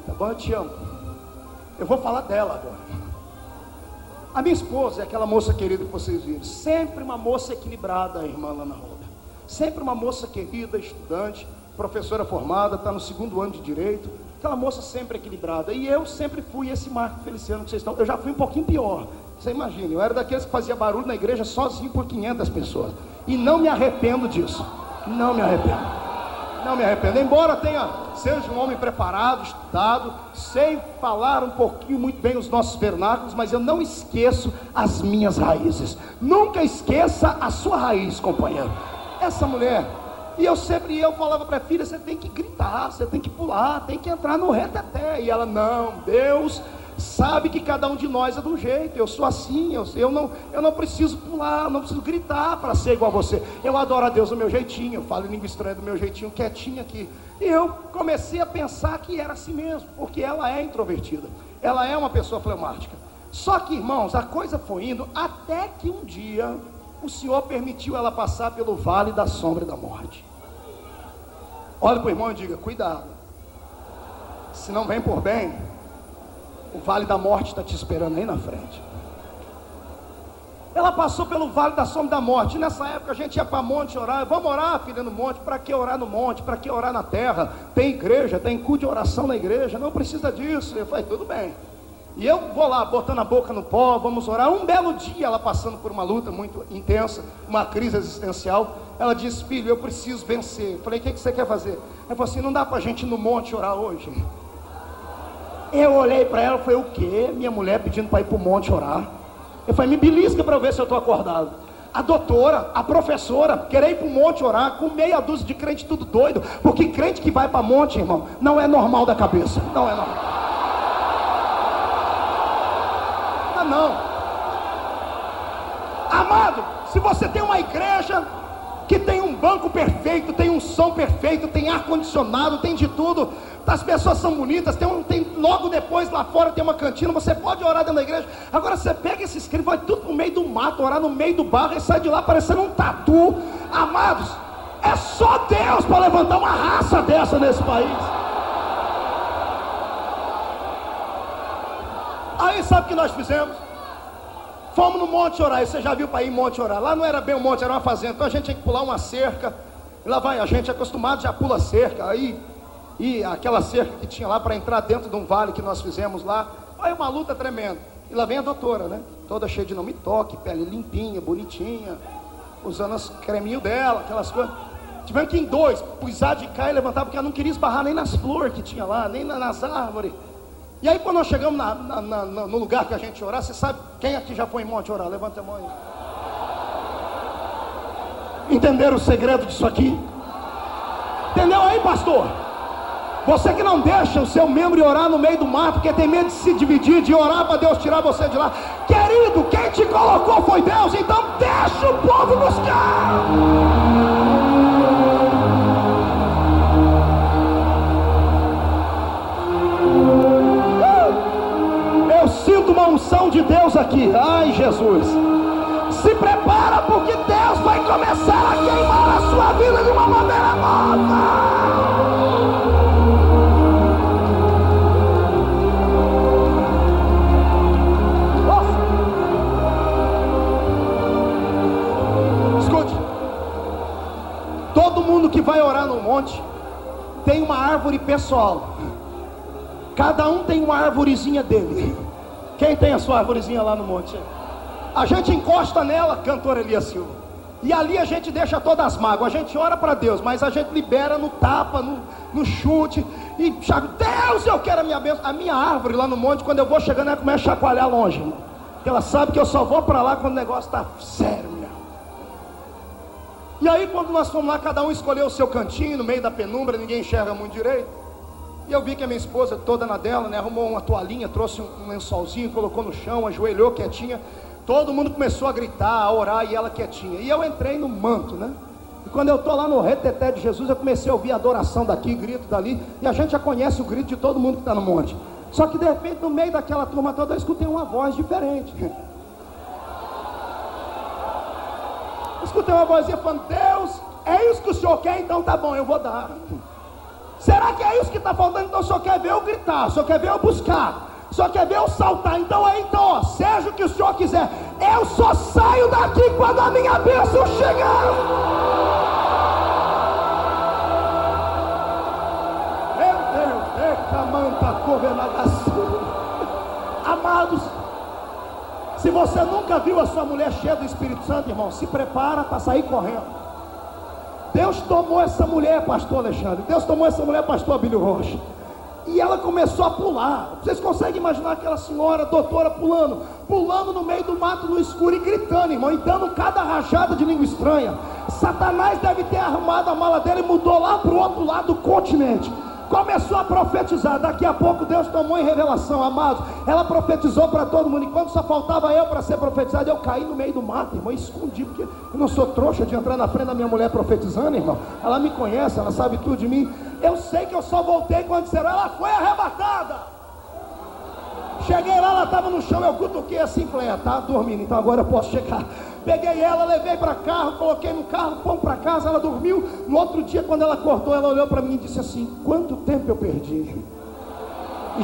Tá bom? Eu te amo. Eu vou falar dela agora. A minha esposa é aquela moça querida que vocês viram. Sempre uma moça equilibrada, a irmã Lana Roda. Sempre uma moça querida, estudante, professora formada, está no 2º ano de Direito. Aquela moça sempre equilibrada. E eu sempre fui esse Marco Feliciano que vocês estão. Eu já fui um pouquinho pior. Você imagina, eu era daqueles que fazia barulho na igreja sozinho por 500 pessoas. E não me arrependo disso. Não me arrependo. Não me arrependo. Embora seja um homem preparado, estudado, sei falar um pouquinho muito bem os nossos vernáculos, mas eu não esqueço as minhas raízes. Nunca esqueça a sua raiz, companheiro. Essa mulher, e eu falava para a filha, você tem que gritar, você tem que pular, tem que entrar no reteté. E ela, não, Deus sabe que cada um de nós é de um jeito, eu sou assim, eu não preciso pular, eu não preciso gritar para ser igual a você. Eu adoro a Deus do meu jeitinho, eu falo em língua estranha do meu jeitinho, quietinho aqui. E eu comecei a pensar que era assim mesmo, porque ela é introvertida, ela é uma pessoa fleumática. Só que, irmãos, a coisa foi indo até que um dia o Senhor permitiu ela passar pelo vale da sombra da morte. Olha para o irmão e diga, cuidado, se não vem por bem, o vale da morte está te esperando aí na frente. Ela passou pelo vale da sombra da morte. Nessa época a gente ia para monte orar. Vamos orar, filha, no monte. Para que orar no monte? Para que orar na terra? Tem igreja, tem culto de oração na igreja. Não precisa disso. Eu falei, tudo bem. E eu vou lá, botando a boca no pó, vamos orar. Um belo dia, ela passando por uma luta muito intensa, uma crise existencial. Ela disse, filho, eu preciso vencer. Eu falei, o que você quer fazer? Ela falou assim, não dá para a gente ir no monte orar hoje? Eu olhei para ela e falei, o quê? Minha mulher pedindo para ir para o monte orar. Eu falei, me belisca para eu ver se eu estou acordado. A doutora, a professora, querer ir para o monte orar, com meia dúzia de crente tudo doido. Porque crente que vai para monte, irmão, não é normal da cabeça. Não é normal. Não. Amado, se você tem uma igreja que tem um banco perfeito, tem um som perfeito, tem ar-condicionado, tem de tudo, as pessoas são bonitas, tem logo depois lá fora tem uma cantina, você pode orar dentro da igreja. Agora você pega esses crentes, vai tudo no meio do mato, orar no meio do barro e sai de lá parecendo um tatu. Amados, é só Deus para levantar uma raça dessa nesse país. Aí sabe o que nós fizemos? Fomos no monte orar. E você já viu para ir em monte orar? Lá não era bem um monte, era uma fazenda. Então a gente tinha que pular uma cerca. E lá vai a gente acostumado, já pula cerca. E aquela cerca que tinha lá para entrar dentro de um vale que nós fizemos lá. Aí uma luta tremenda. E lá vem a doutora, né? Toda cheia de não me toque, pele limpinha, bonitinha, usando os creminhos dela, aquelas coisas. Tivemos que ir em dois, pisar de cá e levantar, porque ela não queria esbarrar nem nas flores que tinha lá, nem nas árvores. E aí quando nós chegamos no lugar que a gente orar, você sabe quem aqui já foi em monte orar? Levanta a mão aí. Entenderam o segredo disso aqui? Entendeu aí, pastor? Você que não deixa o seu membro orar no meio do mato, porque tem medo de se dividir, de orar para Deus tirar você de lá. Querido, quem te colocou foi Deus, então deixa o povo buscar. Eu sinto uma unção de Deus aqui. Ai, Jesus. Se prepara, porque Deus vai começar a queimar a sua vida de uma maneira nova. Escute. Todo mundo que vai orar no monte tem uma árvore pessoal. Cada um tem uma arvorezinha dele. Quem tem a sua arvorezinha lá no monte? A gente encosta nela, cantor Elias Silva. E ali a gente deixa todas as mágoas. A gente ora para Deus, mas a gente libera no tapa, no chute. E chave, Deus, eu quero a minha bênção. A minha árvore lá no monte, quando eu vou chegando, ela começa a chacoalhar longe, irmão. Porque ela sabe que eu só vou para lá quando o negócio está sério, meu. E aí quando nós fomos lá, cada um escolheu o seu cantinho, no meio da penumbra, ninguém enxerga muito direito. E eu vi que a minha esposa, toda na dela, né, arrumou uma toalhinha, trouxe um lençolzinho, colocou no chão, ajoelhou quietinha. Todo mundo começou a gritar, a orar, e ela quietinha. E eu entrei no manto, né? E quando eu estou lá no reteté de Jesus, eu comecei a ouvir a adoração daqui, grito dali. E a gente já conhece o grito de todo mundo que está no monte. Só que de repente, no meio daquela turma toda, eu escutei uma voz diferente. Eu escutei uma vozinha falando, Deus, é isso que o Senhor quer? Então tá bom, eu vou dar. Será que é isso que está faltando? Então o Senhor quer ver eu gritar, o Senhor quer ver eu buscar, o Senhor quer ver eu saltar. Então ó, seja o que o Senhor quiser, eu só saio daqui quando a minha bênção chegar. Meu Deus, Amados, se você nunca viu a sua mulher cheia do Espírito Santo, irmão, se prepara para sair correndo. Deus tomou essa mulher, pastor Alexandre. Deus tomou essa mulher, pastor Abílio Rocha. E ela começou a pular. Vocês conseguem imaginar aquela senhora, doutora, pulando no meio do mato no escuro e gritando, irmão, e dando cada rajada de língua estranha. Satanás deve ter arrumado a mala dela e mudou lá para o outro lado do continente. Começou a profetizar. Daqui a pouco Deus tomou em revelação, amados. Ela profetizou para todo mundo. E quando só faltava eu para ser profetizado, eu caí no meio do mato, irmão, escondi, porque eu não sou trouxa de entrar na frente da minha mulher profetizando, irmão. Ela me conhece, ela sabe tudo de mim. Eu sei que eu só voltei quando disseram, ela foi arrebatada. Cheguei lá, ela estava no chão, eu cutuquei assim, falei, tá dormindo, então agora eu posso chegar. Peguei ela, levei para carro, coloquei no carro, fomos para casa, ela dormiu. No outro dia, quando ela acordou, ela olhou para mim e disse assim, quanto tempo eu perdi?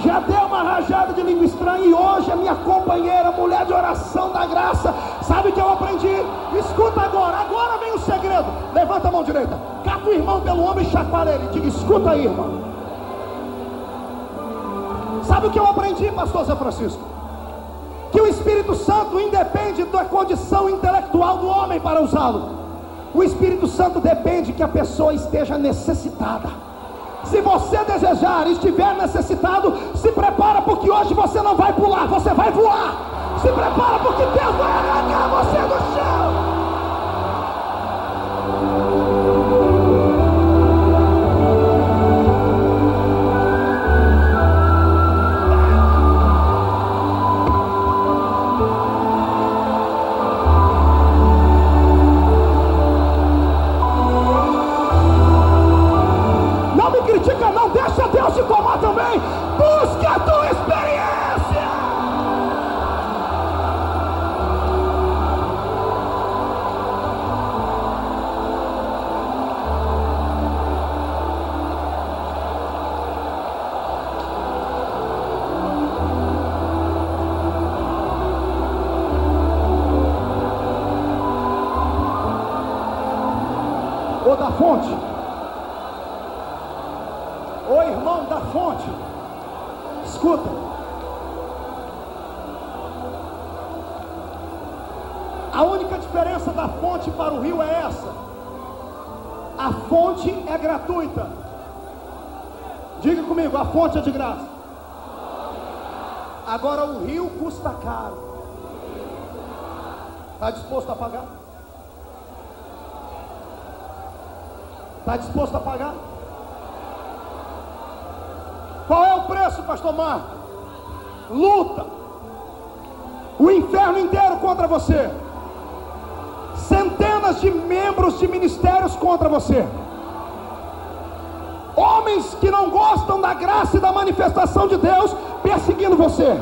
Já deu uma rajada de língua estranha e hoje é minha companheira, mulher de oração da graça. Sabe o que eu aprendi? Escuta agora vem o segredo. Levanta a mão direita, cata o irmão pelo ombro e chacoalha ele, diga, escuta aí, irmão. Sabe o que eu aprendi, pastor Zé Francisco? Que o Espírito Santo independe da condição intelectual do homem para usá-lo. O Espírito Santo depende que a pessoa esteja necessitada. Se você desejar, estiver necessitado, se prepara, porque hoje você não vai pular, você vai voar. Se prepara, porque Deus vai arrancar você do chão. Não deixa Deus te tomar também. Busca a tua experiência. Ou da fonte. Ô irmão da fonte, escuta. A única diferença da fonte para o rio é essa: a fonte é gratuita. Diga comigo, a fonte é de graça. Agora o rio custa caro. Está disposto a pagar? Está disposto a pagar? Qual é o preço, pastor Marco? Luta. O inferno inteiro contra você. Centenas de membros de ministérios contra você. Homens que não gostam da graça e da manifestação de Deus perseguindo você.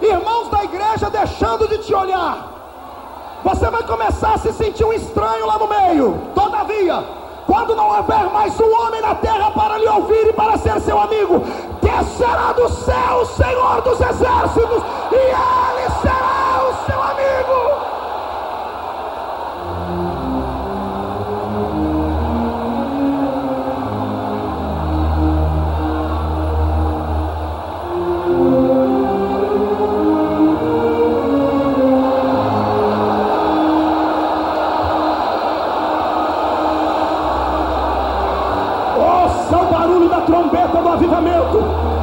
Irmãos da igreja deixando de te olhar. Você vai começar a se sentir um estranho lá no meio. Todavia, quando não houver mais um homem na terra para lhe ouvir e para ser seu amigo, descerá do céu o Senhor dos exércitos e ele será o seu amigo. Trombeta do avivamento.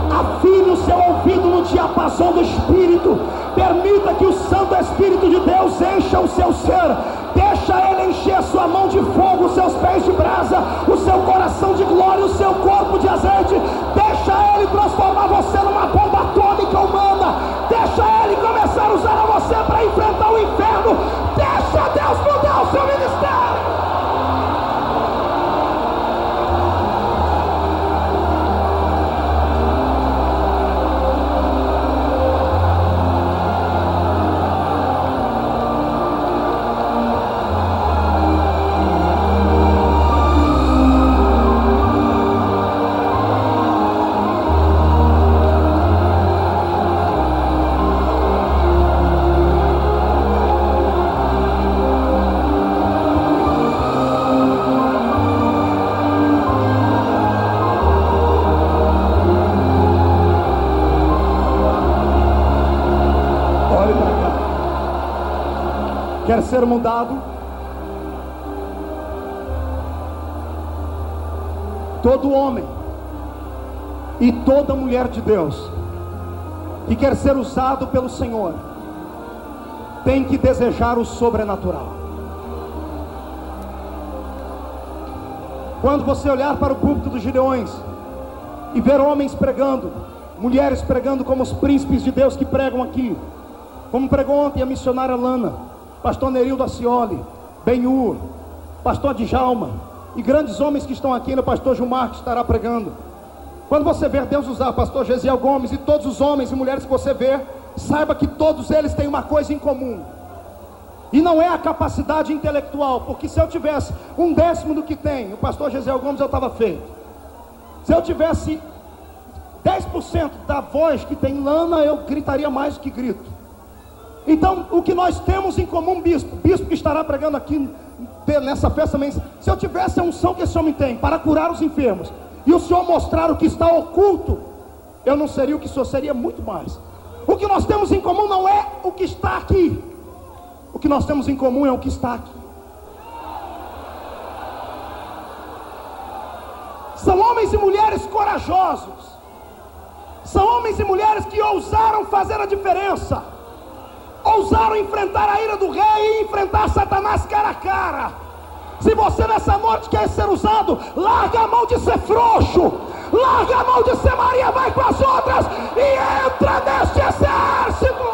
Afine o seu ouvido no diapasão do Espírito. Permita que o Santo Espírito de Deus encha o seu ser. Deixa ele encher a sua mão de fogo, os seus pés de brasa, o seu coração de glória, o seu corpo de azeite. Deixa ele transformar você numa bomba atômica humana. Deixa ele começar a usar você para enfrentar o inferno. Deixa Deus mudar o seu ministério. ser mudado, todo homem e toda mulher de Deus que quer ser usado pelo Senhor tem que desejar o sobrenatural. Quando você olhar para o púlpito dos Gideões e ver homens pregando, mulheres pregando como os príncipes de Deus que pregam aqui, como pregou ontem a missionária Lana, pastor Nerildo Acioli, Benhur, pastor Djalma, e grandes homens que estão aqui, o pastor Gilmar que estará pregando. Quando você ver Deus usar pastor Gesiel Gomes e todos os homens e mulheres que você vê, saiba que todos eles têm uma coisa em comum, e não é a capacidade intelectual, porque se eu tivesse 1/10 do que tem o pastor Gesiel Gomes, eu estava feito. Se eu tivesse 10% da voz que tem Lana, eu gritaria mais do que grito. Então, o que nós temos em comum, bispo que estará pregando aqui nessa festa também, se eu tivesse a unção que esse homem tem para curar os enfermos, e o Senhor mostrar o que está oculto, eu não seria o que sou, seria muito mais. O que nós temos em comum não é o que está aqui, o que nós temos em comum é o que está aqui. São homens e mulheres corajosos, são homens e mulheres que ousaram fazer a diferença, ousaram enfrentar a ira do rei e enfrentar Satanás cara a cara. Se você nessa noite quer ser usado, larga a mão de ser frouxo, larga a mão de ser Maria, vai com as outras e entra neste exército.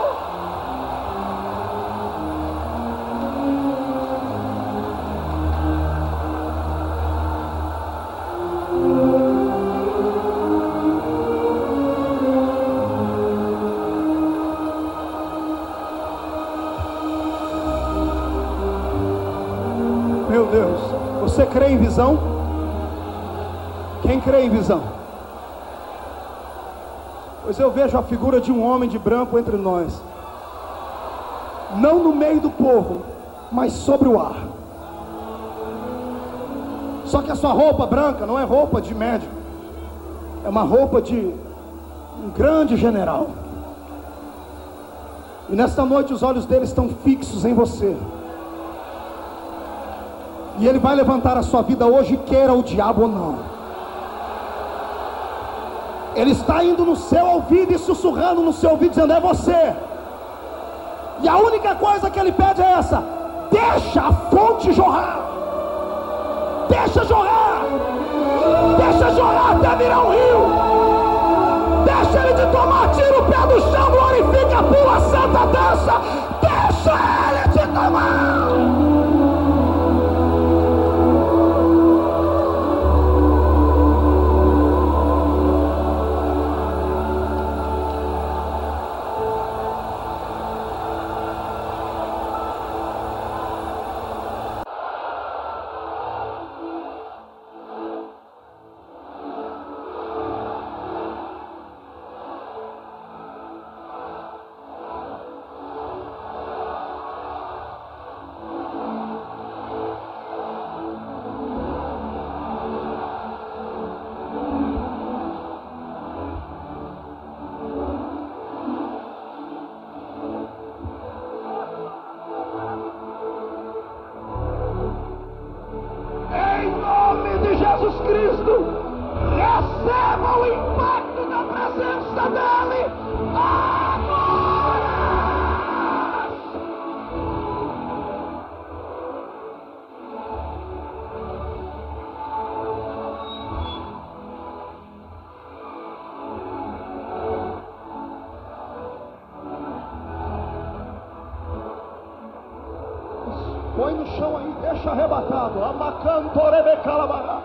Meu Deus, você crê em visão? Quem crê em visão? Pois eu vejo a figura de um homem de branco entre nós, não no meio do povo, mas sobre o ar. Só que a sua roupa branca não é roupa de médico, é uma roupa de um grande general. E nesta noite os olhos dele estão fixos em você. E ele vai levantar a sua vida hoje, queira o diabo ou não. Ele está indo no seu ouvido e sussurrando no seu ouvido, dizendo: é você. E a única coisa que ele pede é essa: deixa a fonte jorrar. Deixa jorrar. Deixa jorrar até virar um rio. Deixa ele te tomar, tira o pé do chão, glorifica, pula, santa, dança. Deixa ele te tomar. Jesus Cristo, receba o impacto da presença dele agora. Põe no chão aí, deixa arrebatado. Amacantorebecalabará.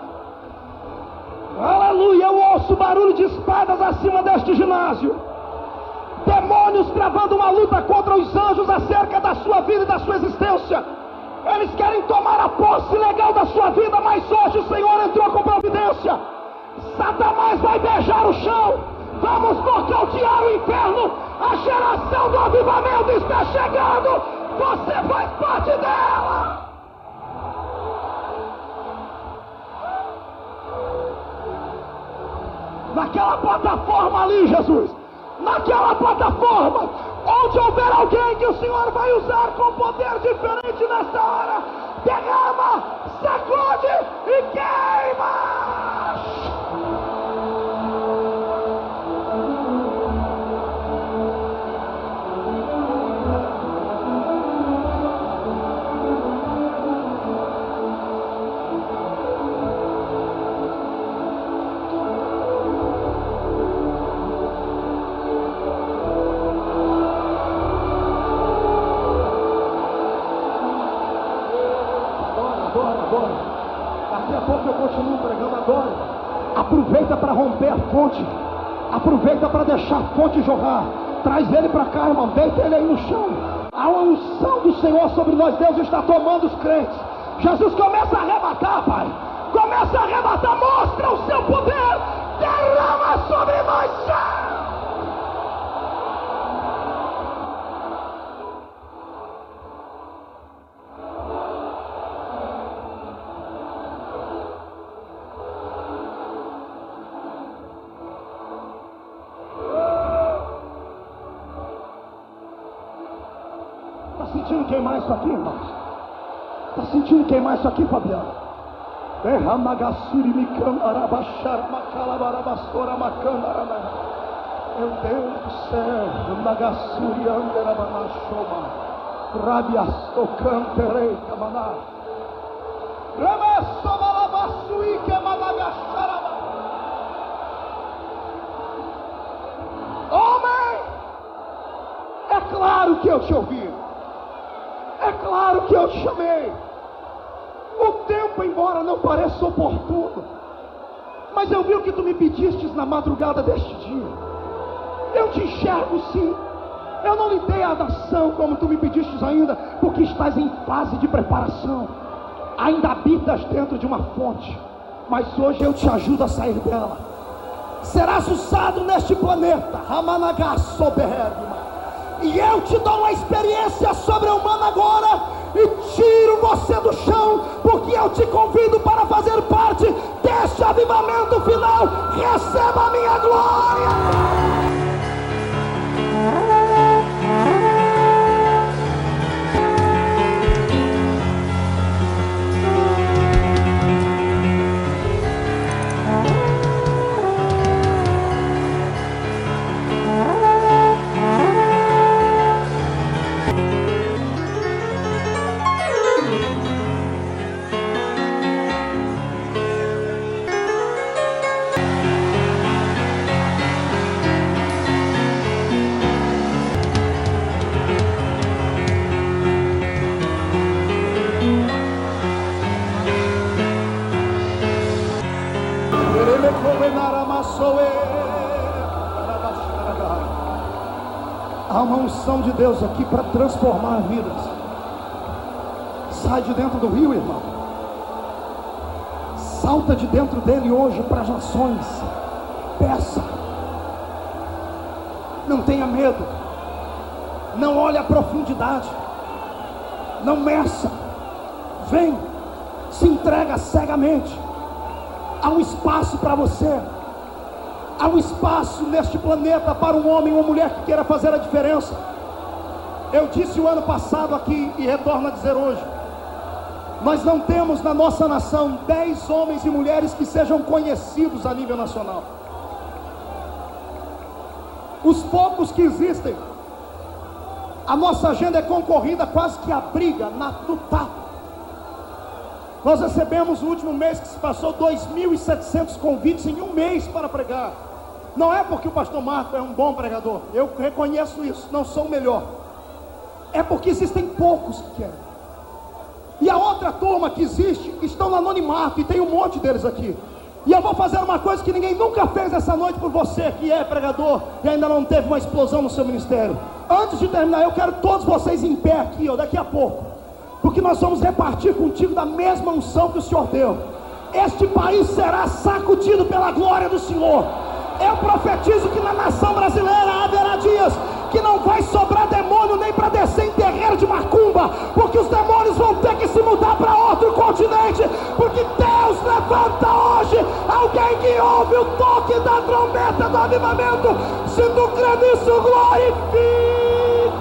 Aleluia, eu ouço barulho de espadas acima deste ginásio. Demônios travando uma luta contra os anjos acerca da sua vida e da sua existência. Eles querem tomar a posse legal da sua vida, mas hoje o Senhor entrou com providência. Satanás vai beijar o chão. Vamos nocautear o inferno. A geração do avivamento está chegando. Você faz parte dela. Naquela plataforma ali, Jesus, naquela plataforma, Onde houver alguém que o Senhor vai usar com poder diferente nesta hora, derrama, sacode e queima. Daqui a pouco eu continuo pregando agora. Aproveita para romper a fonte. Aproveita para deixar a fonte jorrar. Traz ele para cá, irmão. Deita ele aí no chão. A unção do Senhor sobre nós. Deus está tomando os crentes. Jesus, começa a arrebatar, Pai. Começa a arrebatar. Mostra o seu poder. Derrama sobre nós, Senhor. Está sentindo queimar isso aqui, irmãos? Está sentindo queimar isso aqui, Fabiano? Meu Deus do céu, Magassuri Anderabanaxoma, Rabiastocanterei Camaná, Remestomalabasui Kemanagacharama. Homem, é claro que eu te ouvi. É claro que eu te chamei. O tempo, embora não pareça oportuno, mas eu vi o que tu me pedistes na madrugada deste dia. Eu te enxergo sim. Eu não lhe dei a nação como tu me pedistes ainda, porque estás em fase de preparação. Ainda habitas dentro de uma fonte, mas hoje eu te ajudo a sair dela. Serás usado neste planeta, Ramanagasobergma. E eu te dou uma experiência sobre-humana agora e tiro você do chão, porque eu te convido para fazer parte deste avivamento final. Receba a minha glória. Há uma unção de Deus aqui para transformar vidas. Sai de dentro do rio, irmão. Salta de dentro dele hoje para as nações. Peça. Não tenha medo. Não olhe a profundidade. Não meça. Vem. Se entrega cegamente. Há um espaço para você. Há um espaço neste planeta para um homem ou uma mulher que queira fazer a diferença. Eu disse o ano passado aqui e retorno a dizer hoje: nós não temos na nossa nação 10 homens e mulheres que sejam conhecidos a nível nacional. Os poucos que existem, a nossa agenda é concorrida, quase que a briga no tapo. Nós recebemos no último mês que se passou 2.700 convites em um mês para pregar. Não é porque o pastor Marco é um bom pregador, eu reconheço isso, não sou o melhor. É porque existem poucos que querem. E a outra turma que existe, estão no anonimato, e tem um monte deles aqui. E eu vou fazer uma coisa que ninguém nunca fez essa noite por você, que é pregador e ainda não teve uma explosão no seu ministério. Antes de terminar, eu quero todos vocês em pé aqui, daqui a pouco, porque nós vamos repartir contigo da mesma unção que o Senhor deu. Este país será sacudido pela glória do Senhor. Eu profetizo que na nação brasileira haverá dias que não vai sobrar demônio nem para descer em terreiro de macumba, porque os demônios vão ter que se mudar para outro continente, porque Deus levanta hoje alguém que ouve o toque da trombeta do avivamento. Se tu crê nisso, glorifica.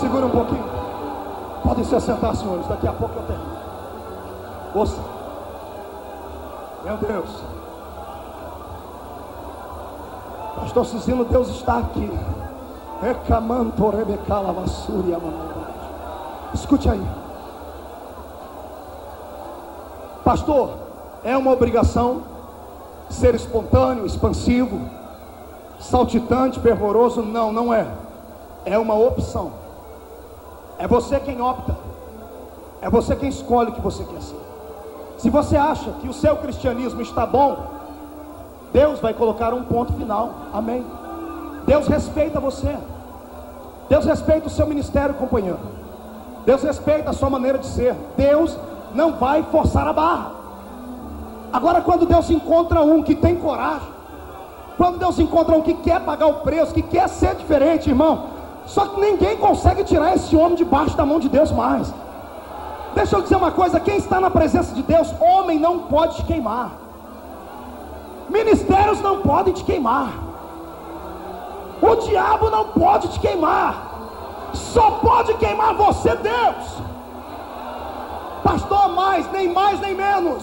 Segura um pouquinho. Podem se assentar, senhores. Daqui a pouco eu termino. Ouça. Meu Deus. Pastor Cizino, Deus está aqui. Escute aí. Pastor, é uma obrigação ser espontâneo, expansivo, saltitante, fervoroso? Não, não é. É uma opção. É você quem opta. É você quem escolhe o que você quer ser. Se você acha que o seu cristianismo está bom, Deus vai colocar um ponto final. Amém. Deus respeita você. Deus respeita o seu ministério, companheiro. Deus respeita a sua maneira de ser. Deus não vai forçar a barra. Agora, quando Deus encontra um que tem coragem, quando Deus encontra um que quer pagar o preço, que quer ser diferente, irmão, só que ninguém consegue tirar esse homem debaixo da mão de Deus mais. Deixa eu dizer uma coisa: quem está na presença de Deus, homem não pode te queimar, ministérios não podem te queimar, o diabo não pode te queimar, só pode queimar você, Deus. Pastor, mais nem menos.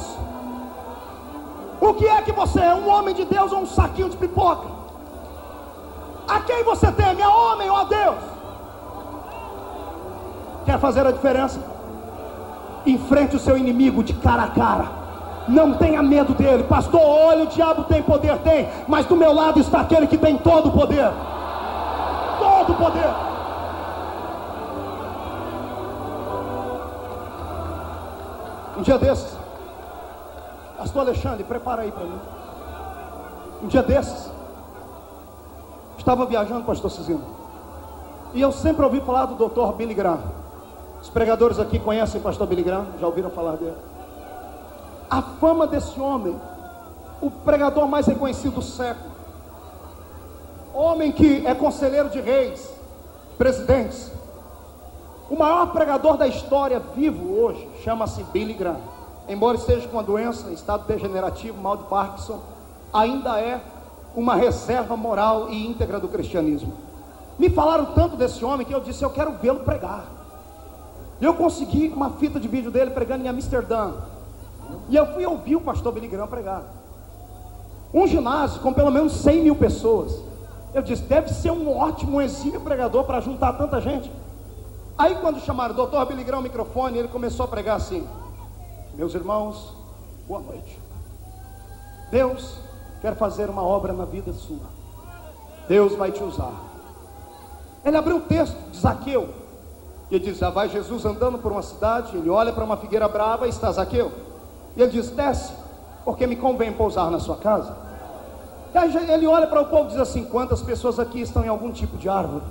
O que é que você é? Um homem de Deus ou um saquinho de pipoca? A quem você teme? A homem ou a Deus? Quer fazer a diferença? Enfrente o seu inimigo de cara a cara. Não tenha medo dele. Pastor, olha, o diabo tem poder? Tem. Mas do meu lado está aquele que tem todo o poder. Todo o poder. Um dia desses, pastor Alexandre, prepara aí para mim. Um dia desses, estava viajando, pastor Cizino, e eu sempre ouvi falar do Dr. Billy Graham. Os pregadores aqui conhecem o pastor Billy Graham? Já ouviram falar dele? A fama desse homem, o pregador mais reconhecido do século, homem que é conselheiro de reis, presidentes, o maior pregador da história vivo hoje, chama-se Billy Graham. Embora esteja com uma doença, estado degenerativo, mal de Parkinson, ainda é uma reserva moral e íntegra do cristianismo. Me falaram tanto desse homem que eu disse: eu quero vê-lo pregar. E eu consegui uma fita de vídeo dele pregando em Amsterdã. E eu fui ouvir o pastor Billy Graham pregar. Um ginásio com pelo menos 100 mil pessoas. Eu disse: deve ser um ótimo, exímio pregador para juntar tanta gente. Aí quando chamaram o Dr. Billy Graham ao microfone, ele começou a pregar assim: meus irmãos, boa noite. Deus quer fazer uma obra na vida sua. Deus vai te usar. Ele abriu o texto de Zaqueu, e ele diz: já vai Jesus andando por uma cidade, ele olha para uma figueira brava e está Zaqueu. E ele diz: desce, porque me convém pousar na sua casa. E aí ele olha para o povo e diz assim: quantas pessoas aqui estão em algum tipo de árvore?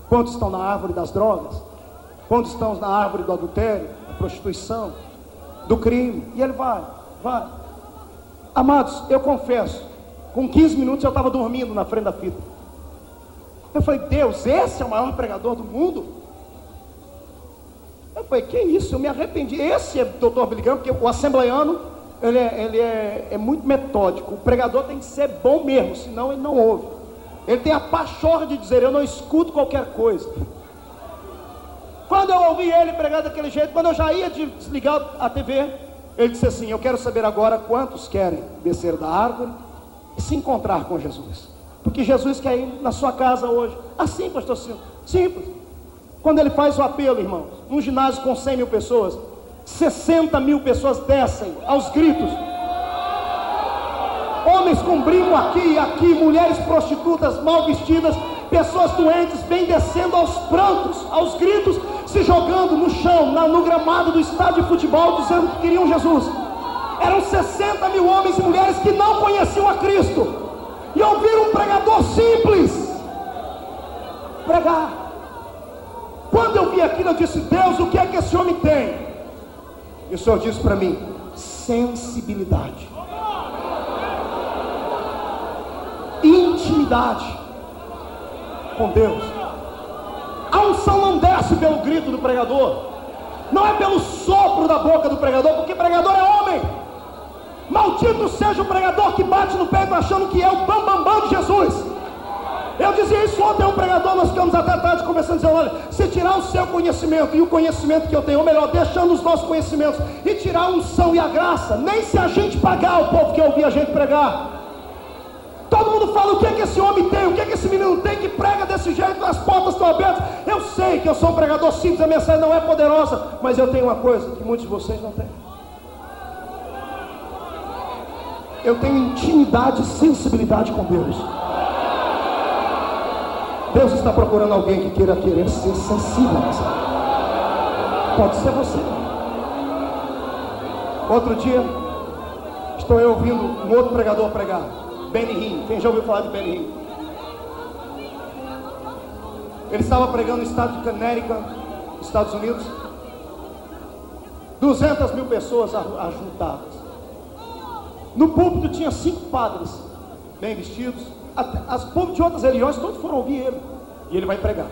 Quantos estão na árvore das drogas? Quantos estão na árvore do adultério, da prostituição, do crime? E ele vai. Amados, eu confesso, com 15 minutos eu estava dormindo na frente da fita. Eu falei: Deus, esse é o maior pregador do mundo? Eu falei: que isso, eu me arrependi. Esse é o Dr. Billy Graham, porque o assembleiano, ele é muito metódico. O pregador tem que ser bom mesmo, senão ele não ouve. Ele tem a pachorra de dizer: eu não escuto qualquer coisa. Quando eu ouvi ele pregar daquele jeito, quando eu já ia desligar a TV, ele disse assim: eu quero saber agora quantos querem descer da árvore e se encontrar com Jesus, porque Jesus quer ir na sua casa hoje. Assim, pastor Silvio, simples. Quando ele faz o apelo, irmãos, num ginásio com 100 mil pessoas, 60 mil pessoas descem aos gritos. Homens com brinco aqui e aqui, mulheres prostitutas, mal vestidas, pessoas doentes, vêm descendo aos prantos, aos gritos, se jogando no chão, no gramado do estádio de futebol, dizendo que queriam Jesus. Eram 60 mil homens e mulheres que não conheciam a Cristo, e ouviram um pregador simples pregar. Quando eu vi aquilo, eu disse: Deus, o que é que esse homem tem? E o Senhor disse para mim: sensibilidade, intimidade com Deus. A unção não desce pelo grito do pregador, não é pelo sopro da boca do pregador, porque pregador é homem. Maldito seja o pregador que bate no peito achando que é o bambambam de Jesus. Eu dizia isso ontem a um pregador, nós ficamos até tarde conversando, dizendo: olha, se tirar o seu conhecimento e o conhecimento que eu tenho, ou melhor, deixando os nossos conhecimentos e tirar a unção e a graça, nem se a gente pagar o povo que ouvir a gente pregar. Todo mundo fala: o que é que esse homem tem, o que é que esse menino tem que prega desse jeito, as portas estão abertas. Eu sei que eu sou um pregador simples, a mensagem não é poderosa, mas eu tenho uma coisa que muitos de vocês não têm. Eu tenho intimidade e sensibilidade com Deus. Deus está procurando alguém que queira ser sensível. Pode ser você. Outro dia, estou eu ouvindo um outro pregador pregar, Benny Hinn. Quem já ouviu falar de Benny Hinn? Ele estava pregando no estado de Connecticut, Estados Unidos. 200 mil pessoas ajuntadas. No púlpito tinha 5 padres, bem vestidos. As povos de outras religiões todos foram ouvir ele. E ele vai pregar.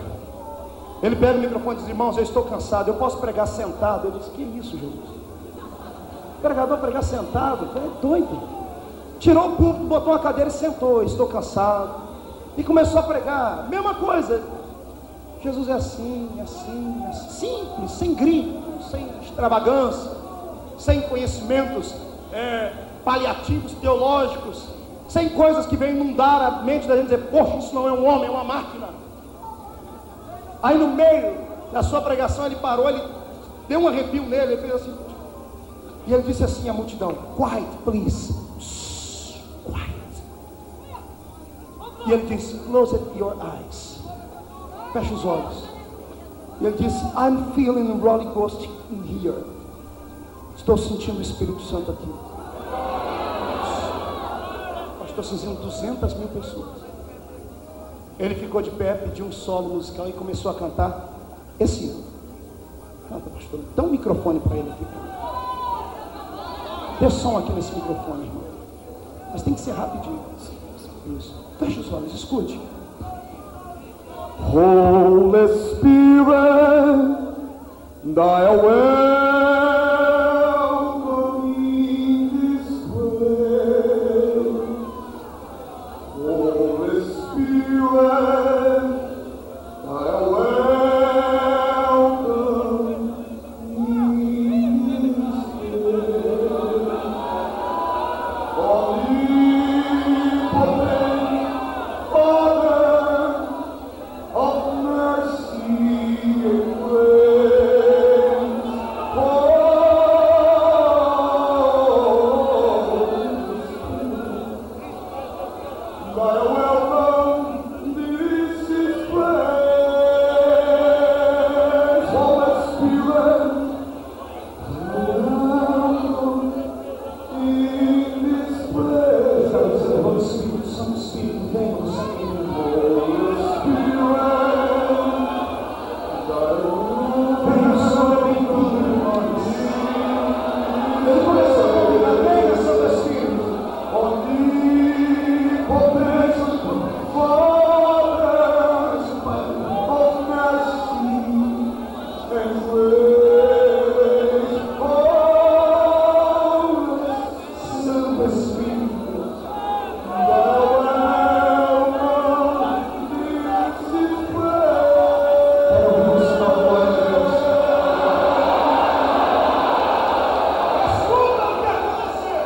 Ele pega o microfone e diz: irmãos, eu estou cansado, eu posso pregar sentado? Eu disse: que isso, Jesus? O pregador pregar sentado? É doido. Tirou o púlpito, botou uma cadeira e sentou: estou cansado. E começou a pregar, mesma coisa. Jesus é assim, assim, assim, simples, sem grito, sem extravagância, sem conhecimentos paliativos teológicos, sem coisas que vêm inundar a mente da gente, dizer: poxa, isso não é um homem, é uma máquina. Aí no meio da sua pregação ele parou, ele deu um arrepio nele, ele fez assim, e ele disse assim à multidão: quiet please. Shhh, quiet. E ele disse: close your eyes. Feche os olhos. E ele disse: I'm feeling the Holy Ghost in here. Estou sentindo o Espírito Santo aqui. Estou sentindo 200 mil pessoas. Ele ficou de pé, pediu um solo musical e começou a cantar esse hino. Canta, pastor. Dá um microfone para ele aqui. Dê som aqui nesse microfone, irmão. Mas tem que ser rapidinho. Isso. Feche os olhos, escute. Holy Spirit, thy welcome in this way. Holy Spirit, thy welcome in this way. Omnipotent Father of mercy and grace, thy welcome, this is praise. Holy Spirit, welcome in this place. Holy Spirit, some Spirit, vem, Holy Spirit, venha sobre nós. Ele começou a pedir, venha sobre o Espírito. Omnipotente Father of mercy and grace, Santo Espírito, thy welcome, this is praise. Escuta o que aconteceu.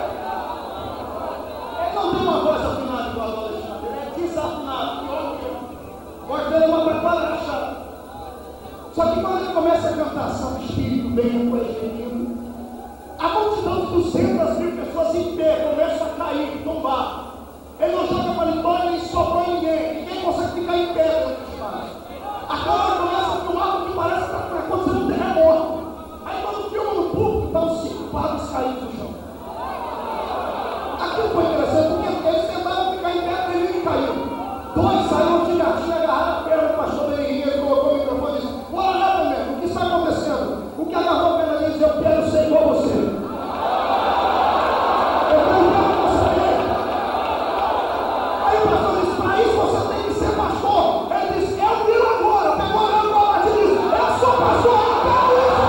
Ele não tem uma voz afinada igual a do Alexandre, ele é desafinado, pior que eu. A voz dele é uma preparada chata. Só que quando ele começa a cantar Santo Espírito, bem com gemido, a multidão de 200 mil pessoas em pé começa a cair, tombar. Ele não joga paletó nem soprou em ninguém. Ninguém consegue ficar em pé durante o espaço. A câmera começa a filmar porque parece que está acontecendo um terremoto. Aí quando filma no público, estão 5 padres caídos no chão. Aquilo foi interessante porque eles tentaram ficar em pé, ele nem caiu. 2 saíram de gatinho, agarraram a perna do pastor Benny, ele colocou o microfone e disse: bora lá, meu irmão, o que está acontecendo? O que agarrou a perna dele disse: eu quero ser igual a você. Eu quero ver você bem. Aí o pastor disse: para isso você tem que ser pastor. Ele disse: eu viro agora. Pegou a bola e disse: eu sou pastor, eu quero isso.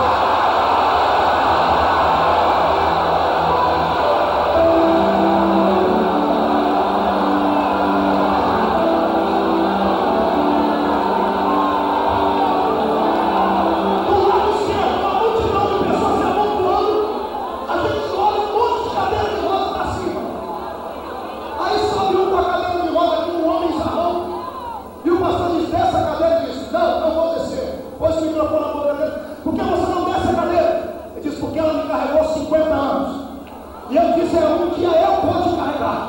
esse é um que eu pode carregar.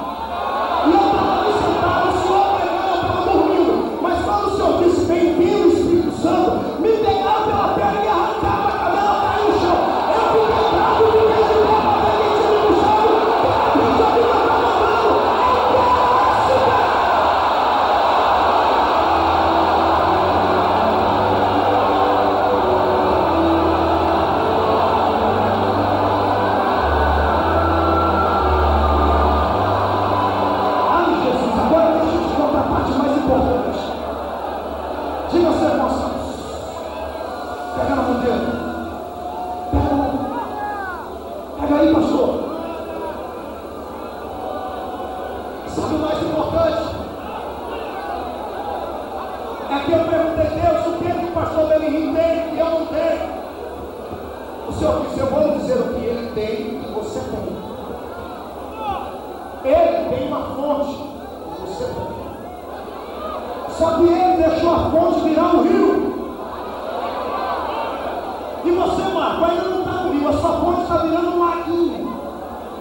E eu estava ali sentado, o Senhor pregando, eu estava dormindo. Mas quando o Senhor disse, bem-vindo, Espírito Santo, me pegaram pela perna e me arrancaram a cabela, caiu no chão. Eu fiquei bravo, fiquei de pé, para ver quem tinha me puxado. De repente a Bíblia está mandando, eu quero subir. Diga ao seu irmão, pega na mão dele. Pega na mão. Pega aí, pastor. Sabe o mais importante? É que eu perguntei a Deus o que o pastor Belim tem e eu não tenho. O Senhor disse, eu vou dizer o que ele tem e você tem. Ele tem uma fonte e você tem. Só que ele deixou a fonte virar um rio. E você, Marco, ainda não está no rio, a sua fonte está virando um laguinho.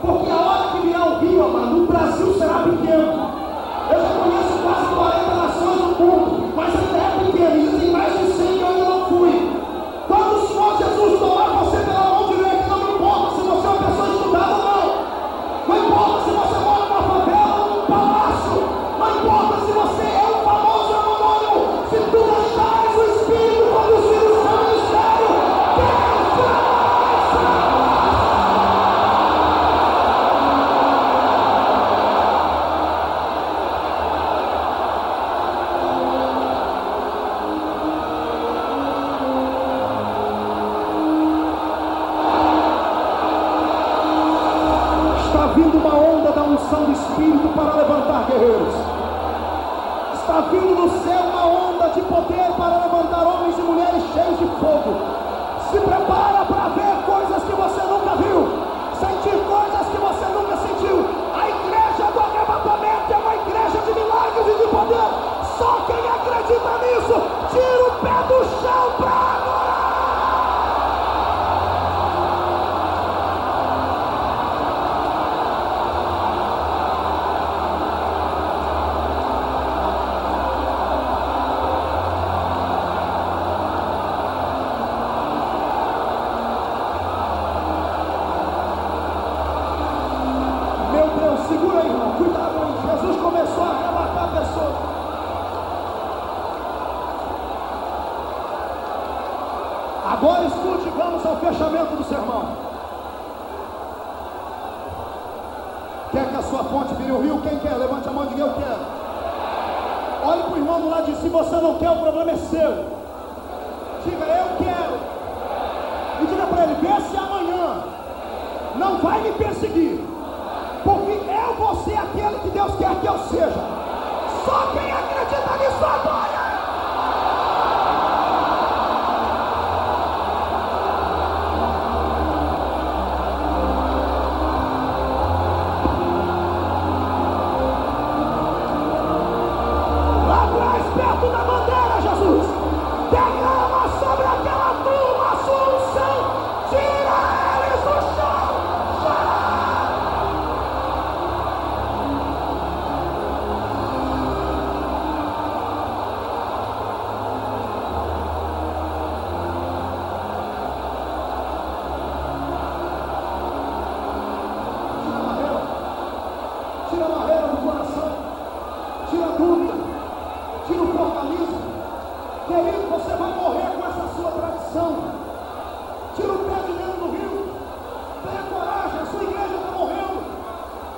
Porque a hora que virar o rio, amado, o Brasil será pequeno. Eu já conheço quase 40 nações no mundo, mas ainda é pequeno. Existem mais de 100 que eu ainda não fui. Quando o Senhor Jesus tomar você pela mão direita, não importa se você é uma pessoa estudada ou não. Não importa se você mora numa favela ou num palácio. Não importa se você é um famoso anônimo. Se tu deixares o Espírito conduzir o seu ministério, Deus vai. Está vindo uma onda da unção do Espírito para levantar guerreiros. Está vindo do céu uma onda de poder para levantar homens e mulheres cheios de fogo. Se prepara para ver coisas que você nunca viu, sentir coisas que você nunca sentiu. A igreja do arrebatamento é uma igreja de milagres e de poder. Só quem acredita nisso, tira o pé do chão para adorar. Segura aí, irmão, cuidado aí. Jesus começou a arrebatar pessoas. Agora escute, vamos ao fechamento do sermão. Quer que a sua fonte vire o rio? Quem quer? Levante a mão e diga eu quero. Olhe para o irmão do lado e diz, se você não quer, o problema é seu. Diga eu quero. E diga para ele, vê se amanhã não vai me perseguir. Porque eu vou ser aquele que Deus quer que eu seja. Só quem acredita nisso adora. Lá atrás, perto da bandeira, Jesus, derrama sobre aquela turma a sua unção. Tira eles do chão. Tira a barreira do coração, tira a dúvida, tira o formalismo. Querido, você vai morrer com essa sua tradição. Tira o pé de dentro do rio. Tenha coragem, a sua igreja está morrendo.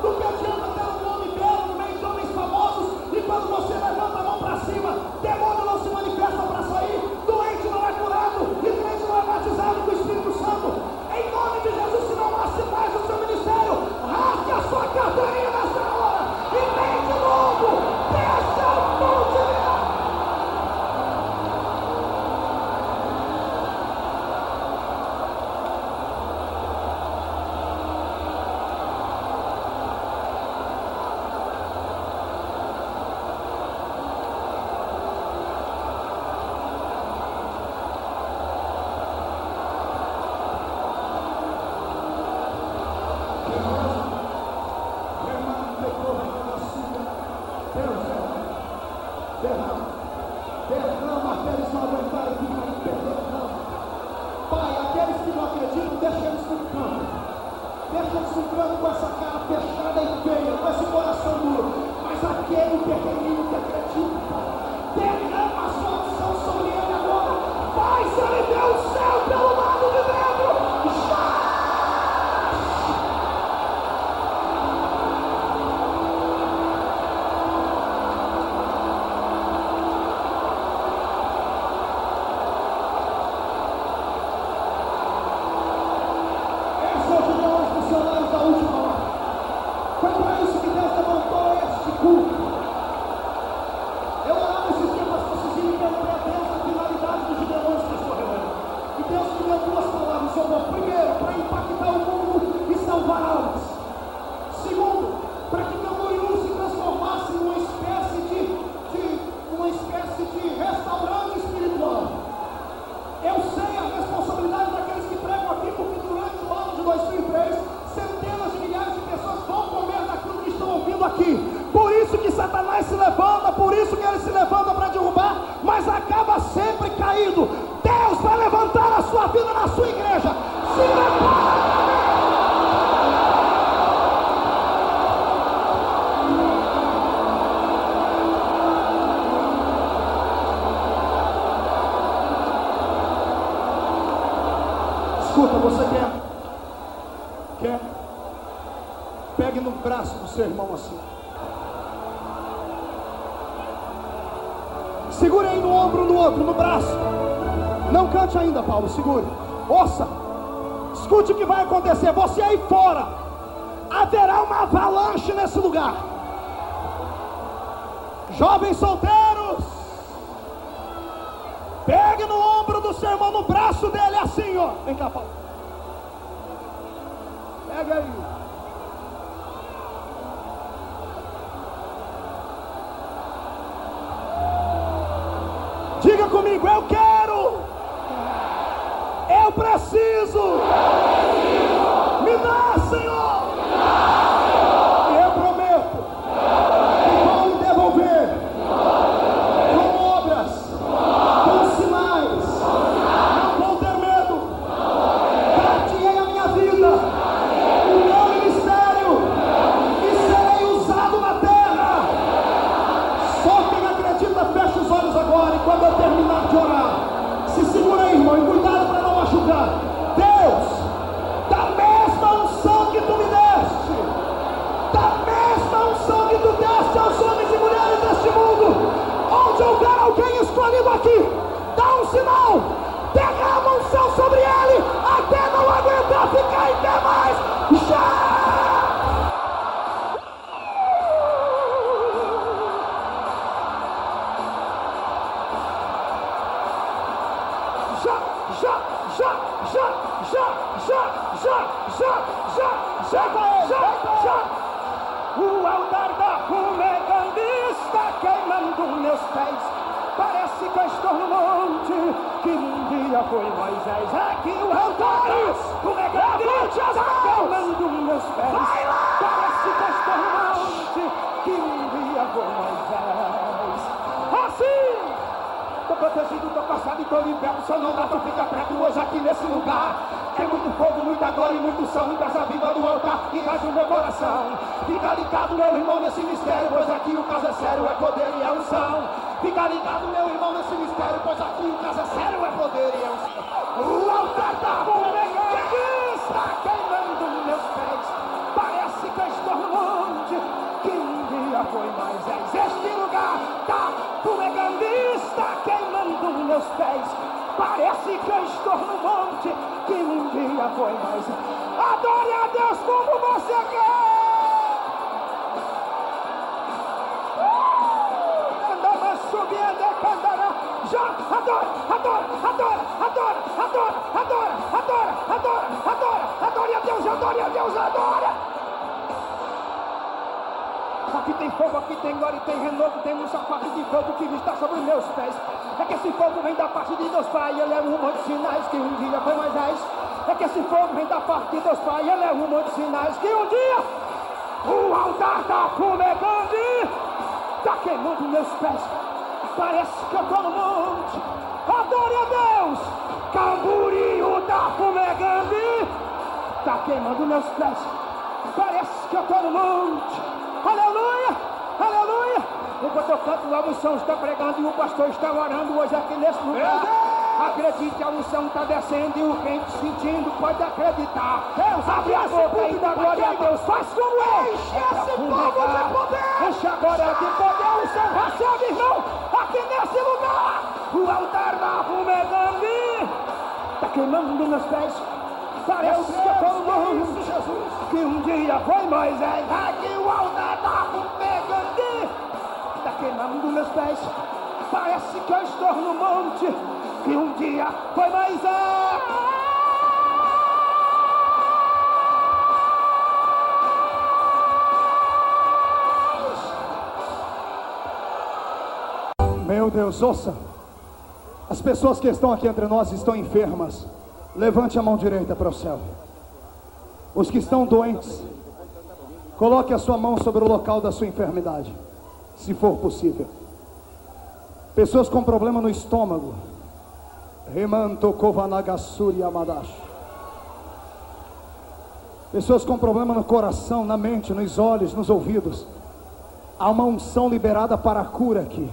Do que adianta ter um nome belo no meio de homens famosos e quando você levanta a mão para cima, demônio não se manifesta para sair, doente não é curado e crente não é batizado com o Espírito Santo. Em nome de Jesus, se não há sinais do seu ministério, rasgue a sua carteirinha nessa hora e vem de novo. Deixa a fonte virar. Derrama aqueles que não aguentarem ficar em pé, derrama. Pai, aqueles que não acreditam, deixa eles no campo. Deixa eles no campo com essa cara fechada e feia, com esse coração duro. Mas aquele pequenino que acredita, Pai, derrama a sua unção sobre ele agora. Pai, se ele deu o céu pelo lado de dentro, já! Primeiro, para impactar o mundo e salvar almas. Segundo, para que Camboriú se transformasse numa espécie de restaurante espiritual. Eu sei a responsabilidade daqueles que pregam aqui, porque durante o ano de 2003, centenas de milhares de pessoas vão comer daquilo que estão ouvindo aqui. Por isso que Satanás se levanta, por isso que ele se levanta para derrubar, mas acaba sempre caído. Deus vai levantar a sua vida na sua igreja. Se prepara! Escuta, você quer? Pegue no braço do seu irmão assim. Segure aí no ombro do outro, no braço. Não cante ainda, Paulo, segure. Ouça, escute o que vai acontecer. Você aí fora, haverá uma avalanche nesse lugar. Jovens solteiros, pegue no ombro do seu irmão, no braço dele, assim, ó. Vem cá, Paulo. Pega aí. Diga comigo, eu quero. Eu preciso. Me dá, Senhor. E eu prometo que vou lhe devolver com obras, com sinais. Não vou ter medo. Dar-te-ei a minha vida, o meu ministério, e serei usado na terra. Só quem acredita fecha os olhos agora, e quando eu terminar de orar, se segura aí, irmão, e cuidado para não machucar. Deus, da mesma unção que tu me deste, da mesma unção que tu deste aos homens e mulheres deste mundo, onde houver alguém escolhido aqui, dá um sinal, derrama unção sobre ele, até não aguentar ficar em pé mais. Já! O altar da fumegante está queimando meus pés. Parece que eu estou no monte que um dia foi Moisés. Aqui o altar da fumegante está queimando meus pés. Parece que eu estou no monte que um dia foi Moisés. Assim! Tô protegido, tô passado e tô liberto. Só não dá pra ficar preto hoje aqui nesse lugar. É muito fogo, muita glória e muito som. Brasa viva do altar e gás no meu coração. Fica ligado, meu irmão, nesse mistério, pois aqui o caso é sério, é poder e é unção. Fica ligado, meu irmão, nesse mistério, pois aqui o caso é sério, é poder e é unção. O altar da fumegante está queimando meus pés. Parece que eu estou no monte que um dia foi Moisés. Este lugar da fumegante está queimando meus pés. Parece que eu estou no monte que um dia foi Moisés. Adore a Deus como você quer. Andava subindo, cantará. Já adora, adora, adora, adora, adora, adora, adora, adora, adora, adore a Deus, adore a Deus, adora. Aqui tem fogo, aqui tem glória, tem renovo, tem um sapato de fogo que está sobre meus pés. É que esse fogo vem da parte de Deus Pai, ele é um monte de sinais que um dia foi Moisés. É que esse fogo vem da parte de Deus Pai, ele é um monte de sinais que um dia o altar da fumegante está queimando meus pés. Parece que eu tô no monte. Adore a Deus. Camboriú da Fumegante tá queimando meus pés. Parece que eu tô no monte. Aleluia, aleluia. Enquanto eu canto, a unção está pregando e o pastor está orando hoje aqui nesse lugar. Acredite, a unção está descendo e o crente sentindo pode acreditar. Deus, abre a boca e dá glória a Deus. Faz como é. Enche esse povo de poder. Enche agora de poder. A unção recebe, irmão, aqui nesse lugar. O altar da Fumegante está queimando meus pés. Parece que eu tô no monte. Que um dia foi Moisés. Aqui o altar da Fumegante está queimando meus pés. Parece que eu estou no monte. Que um dia foi Moisés. Meu Deus, ouça. As pessoas que estão aqui entre nós estão enfermas. Levante a mão direita para o céu. Os que estão doentes, coloque a sua mão sobre o local da sua enfermidade, se for possível. Pessoas com problema no estômago, Remanto Kovanagassuri Amadash. Pessoas com problema no coração, na mente, nos olhos, nos ouvidos. Há uma unção liberada para a cura aqui.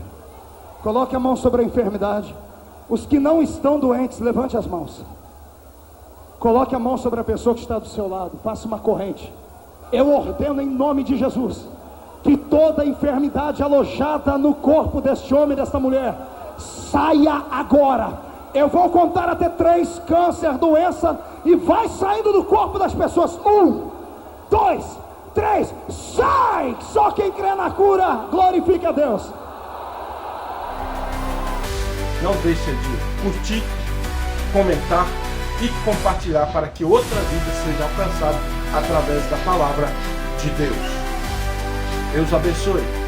Coloque a mão sobre a enfermidade. Os que não estão doentes, levante as mãos. Coloque a mão sobre a pessoa que está do seu lado. Faça uma corrente. Eu ordeno em nome de Jesus que toda enfermidade alojada no corpo deste homem e desta mulher saia agora. Eu vou contar até 3, câncer, doença, e vai saindo do corpo das pessoas. 1, 2, 3, sai! Só quem crê na cura, glorifica a Deus. Não deixe de curtir, comentar e compartilhar para que outra vida seja alcançada através da palavra de Deus. Deus abençoe.